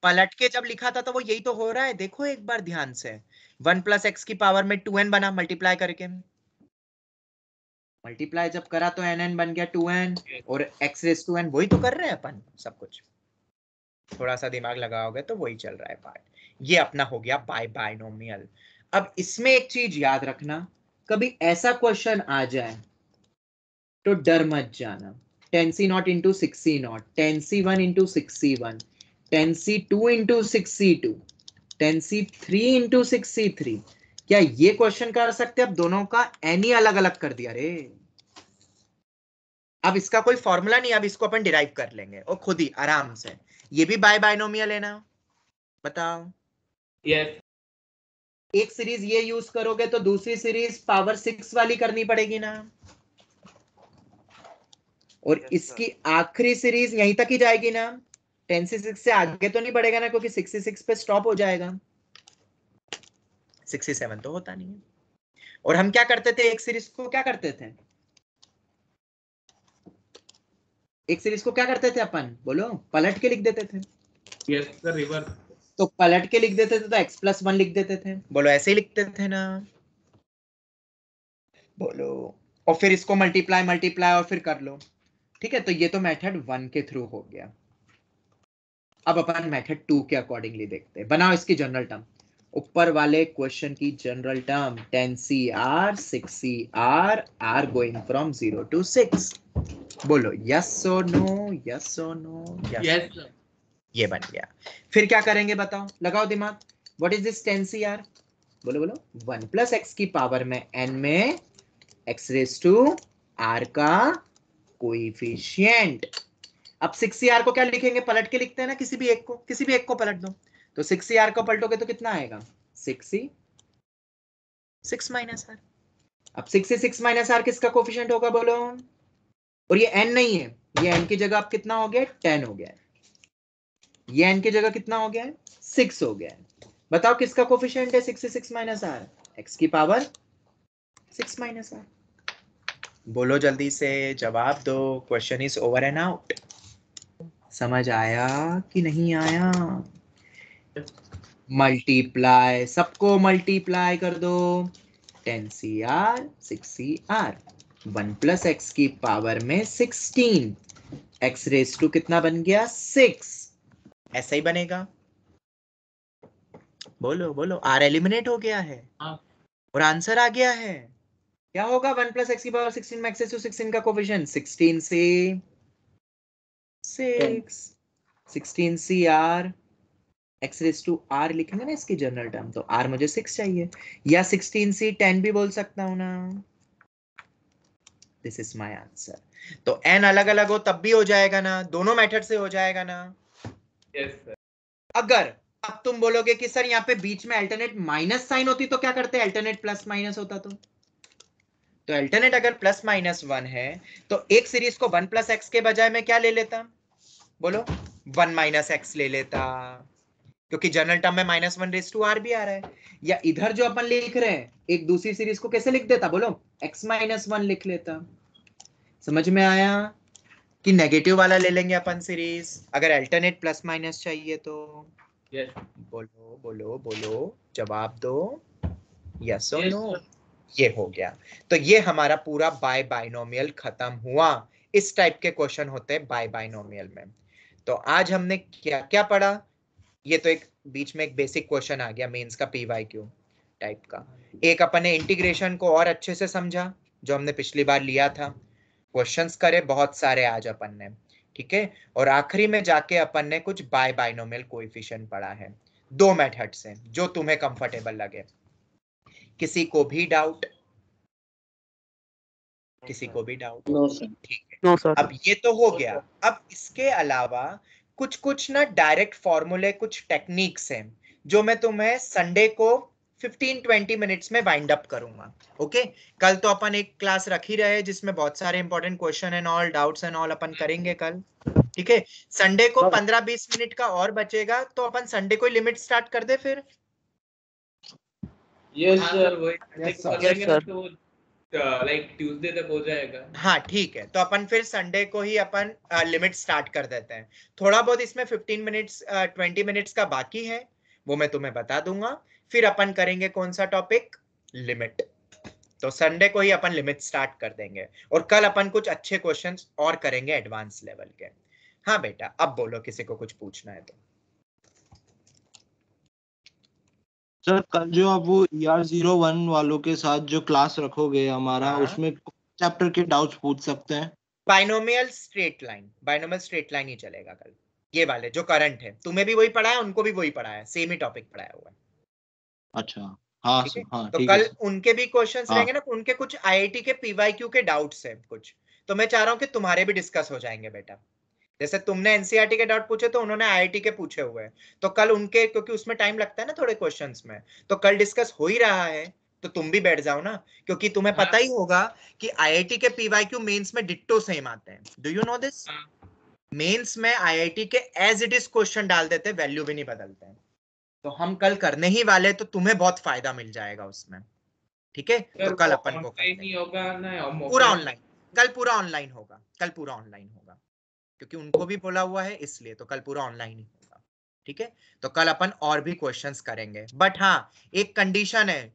पलट के जब लिखा था तो वो यही तो हो रहा है, देखो एक बार ध्यान से। 1 प्लस एक्स की पावर में 2n बना मल्टीप्लाई करके, मल्टीप्लाई जब करा तो nn बन गया 2n और x रेज़ टू n, वही तो कर रहे हैं अपन सब कुछ। थोड़ा सा दिमाग लगाओगे तो वही चल रहा है पार्ट। ये अपना हो गया बाय बाइनोमियल। अब इसमें एक चीज याद रखना, कभी ऐसा क्वेश्चन आ जाए तो डर मत जाना। 10c0 into 6c0, 10c1 into 6c1, 10c2 into 6c2, 10c3 into 6c3, क्या ये क्वेश्चन कर सकते? अब दोनों का n ही अलग अलग कर दिया रे। अब इसका कोई फॉर्मूला नहीं, अब इसको अपन डिराइव कर लेंगे और खुद ही आराम से। ये भी बाय बाइनोमियल है ना, बताओ। यस। एक सीरीज ये यूज करोगे तो दूसरी सीरीज पावर 6 वाली करनी पड़ेगी ना, और इसकी आखिरी सीरीज यहीं तक ही जाएगी ना। 10 से 6 से आगे तो नहीं बढ़ेगा ना, क्योंकि 66 पे स्टॉप हो जाएगा, 67 तो होता नहीं है। और हम क्या करते थे, एक सीरीज को क्या करते थे, एक सीरीज को क्या करते थे अपन, बोलो? पलट के लिख देते थे। Yes sir, reverse. तो पलट के लिख देते थे तो x+1 लिख देते थे, बोलो ऐसे ही लिखते थे ना, बोलो। और फिर इसको मल्टीप्लाई मल्टीप्लाई और फिर कर लो, ठीक है। तो ये तो मेथड 1 के थ्रू हो गया। अब अपन मेथड 2 के अकॉर्डिंगली देखते हैं। बनाओ इसकी जनरल टर्म, ऊपर वाले क्वेश्चन की general term 10cr 6cr r going from 0 to 6। बोलो यस और नो, यस और नो, यस सर। ये बन गया। फिर क्या करेंगे बताओ, लगाओ दिमाग। What is this 10cr? बोलो बोलो। 1 प्लस एक्स की पावर में n में x रेज टू r का कोएफिशिएंट। अब 6cr को क्या लिखेंगे, पलट के लिखते हैं ना, किसी भी एक को पलट दो। तो 6cr को पलटोगे तो कितना आएगा, 6c 6 माइनस r। अब 6c 6 माइनस r किसका कोएफिशिएंट होगा, बोलो? और ये n नहीं है, ये n की जगह अब कितना हो गया, 10 हो गया है। ये n की जगह कितना हो गया है, 6 हो गया है। बताओ किसका कोफिशिएंट है 6 से 6 माइनस r? x की पावर 6 माइनस r। बोलो जल्दी से, जवाब दो। Question is over and out. समझ आया कि नहीं आया? मल्टीप्लाई, सबको मल्टीप्लाई कर दो। 10cr 6cr, 1 प्लस एक्स की पावर में 16, x रेज टू कितना बन गया, 6। ऐसा ही बनेगा, बोलो बोलो। r एलिमिनेट हो गया है और आंसर आ गया है। क्या होगा, 1 प्लस एक्स की पावर 16 में x रेज टू 16 का कोफिशिएंट 16 से 6, 16cr x raise to r लिखेंगे ना इसकी जनरल टर्म, तो r मुझे 6 चाहिए, या 16c 10 भी बोल सकता हूं ना। This is my answer. तो n अलग अलग हो तब भी हो जाएगा ना, दोनों मेथड से हो जाएगा ना। Yes sir. अगर अब तुम बोलोगे कि सर यहाँ पे बीच में अल्टरनेट माइनस साइन होती तो क्या करते, अल्टरनेट प्लस माइनस होता तो अल्टरनेट अगर प्लस माइनस 1 है तो एक सीरीज को 1 प्लस एक्स के बजाय में क्या ले लेता, बोलो? 1 माइनस एक्स ले लेता, क्योंकि जनरल टर्म में -1 रेज टू r भी आ रहा है। या इधर जो अपन लिख रहे हैं एक दूसरी सीरीज को कैसे लिख देता, बोलो? x-1 लिख लेता। समझ में आया कि नेगेटिव वाला ले लेंगे अपन सीरीज अगर अल्टरनेट प्लस माइनस चाहिए तो? यस। बोलो बोलो बोलो, जवाब दो, यस और Yes, नो। sir. ये हो गया। तो ये हमारा पूरा बाय बाइनोमियल खत्म हुआ। इस टाइप के क्वेश्चन होते हैं बाय बाइनोमियल में। तो आज हमने क्या क्या पढ़ा, ये तो एक बीच में एक बेसिक क्वेश्चन आ गया मेंस का PYQ टाइप का। एक अपन ने इंटीग्रेशन को और अच्छे से समझा, जो हमने पिछली बार लिया था, क्वेश्चंस करे बहुत सारे आज अपन ने, ठीक है। और आखिरी में जाके अपन ने कुछ बाइनोमियल कोएफिशिएंट पढ़ा है, 2 मेथड से, जो तुम्हें कंफर्टेबल लगे। किसी को भी डाउट? किसी को भी डाउट? No sir. ठीक है, नो सर। अब ये तो हो गया। अब इसके अलावा कुछ ना डायरेक्ट फॉर्मूले, कुछ टेक्निक्स हैं जो मैं तुम्हें संडे को 15-20 मिनट्स में वाइंड अप करूंगा। ओके, कल तो अपन एक क्लास रख ही रहे जिसमें बहुत सारे important question and all, doubts and all अपन करेंगे कल, ठीक है। संडे को 15-20 मिनट का और बचेगा, तो अपन संडे को लिमिट स्टार्ट कर दे फिर। यस सर, वही Yes, sir. करेंगे Yes, ना, sir. तो लाइक ट्यूसडे तक हो जाएगा। हाँ ठीक है, तो अपन फिर संडे को ही अपन लिमिट स्टार्ट कर देते हैं। थोड़ा बहुत इसमें 15 मिनट्स 20 मिनट्स का बाकी है, वो मैं तुम्हें बता दूंगा। फिर अपन करेंगे कौन सा टॉपिक? लिमिट। तो संडे को ही अपन लिमिट स्टार्ट कर देंगे, और कल अपन कुछ अच्छे क्वेश्चंस और करेंगे एडवांस लेवल के। हाँ बेटा, अब बोलो, किसी को कुछ पूछना है तो। सर कल जो आप वो ER01 वालों के साथ जो क्लास रखोगे हमारा, हाँ। उसमें चैप्टर के डाउट्स पूछ सकते हैं? बाइनोमियल स्ट्रेट लाइन ही चलेगा कल। ये वाले जो करंट है, तुम्हें भी वही पढ़ा है, उनको भी वही पढ़ा है, सेम ही टॉपिक पढ़ाया हुआ है। अच्छा, हाँ ठीक है, सर, हाँ तो ठीक कल है। उनके भी क्वेश्चंस हाँ। रहेंगे ना, उनके कुछ आईआईटी के पीवाईक्यू के डाउट्स हैं कुछ, तो मैं चाह रहा हूँ कि तुम्हारे भी डिस्कस हो जाएंगे बेटा। जैसे तुमने एनसीईआरटी के डाउट पूछे तो उन्होंने आईआईटी के पूछे हुए हैं, तो कल उनके, क्योंकि उसमें टाइम लगता है ना थोड़े क्वेश्चंस में, तो कल डिस्कस हो ही रहा है, तो तुम भी बैठ जाओ ना, क्योंकि तुम्हें पता ही होगा कि आईआईटी के पीवाईक्यू मेंस में डिट्टो सेम आते हैं। Do you know this? Mains में आईआईटी के एज इट इज क्वेश्चन डाल देते हैं, वैल्यू भी नहीं बदलते हैं। तो हम कल करने ही वाले, तो तुम्हें बहुत फायदा मिल जाएगा उसमें, ठीक है। तो कल अपन को ऑनलाइन ही होगा ना, हम पूरा ऑनलाइन, कल पूरा ऑनलाइन होगा, कल पूरा ऑनलाइन होगा, क्योंकि उनको भी बोला हुआ है इसलिए, तो कल पूरा ऑनलाइन ही होगा, ठीक है। तो कल अपन और भी क्वेश्चंस करेंगे, बट हाँ एक कंडीशन है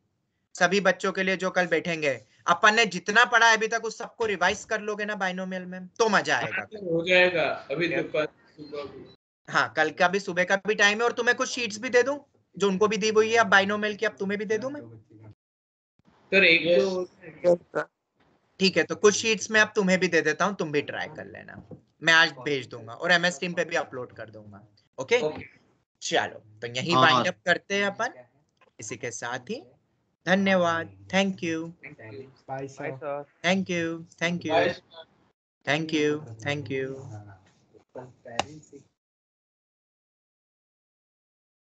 सभी बच्चों के लिए जो कल बैठेंगे, अपन ने जितना पढ़ा है अभी तक उस सबको रिवाइज कर लोगे ना बाइनोमियल में, तो मजा आएगा कल। हो जाएगा। अभी तो कल सुबह भी। हाँ, कल का भी सुबह का भी टाइम है, और तुम्हें कुछ शीट्स भी दे दूं जो उनको भी दी हुई है अब बाइनोमियल की, अब तुम्हें भी दे दूं मैं? सर एक दो Yes, sir. ठीक है, तो कुछ शीट्स में अब तुम्हें भी दे देता हूँ, तुम भी ट्राई कर लेना, मैं आज भेज दूंगा और MS टीम पे भी अपलोड कर दूंगा। ओके, चलो तो यही हाँ, वाइंड अप करते हैं अपन इसी के साथ ही। धन्यवाद, thank you, Bye, sir. Bye, sir. Thank you, thank you, thank you, thank you. हाँ.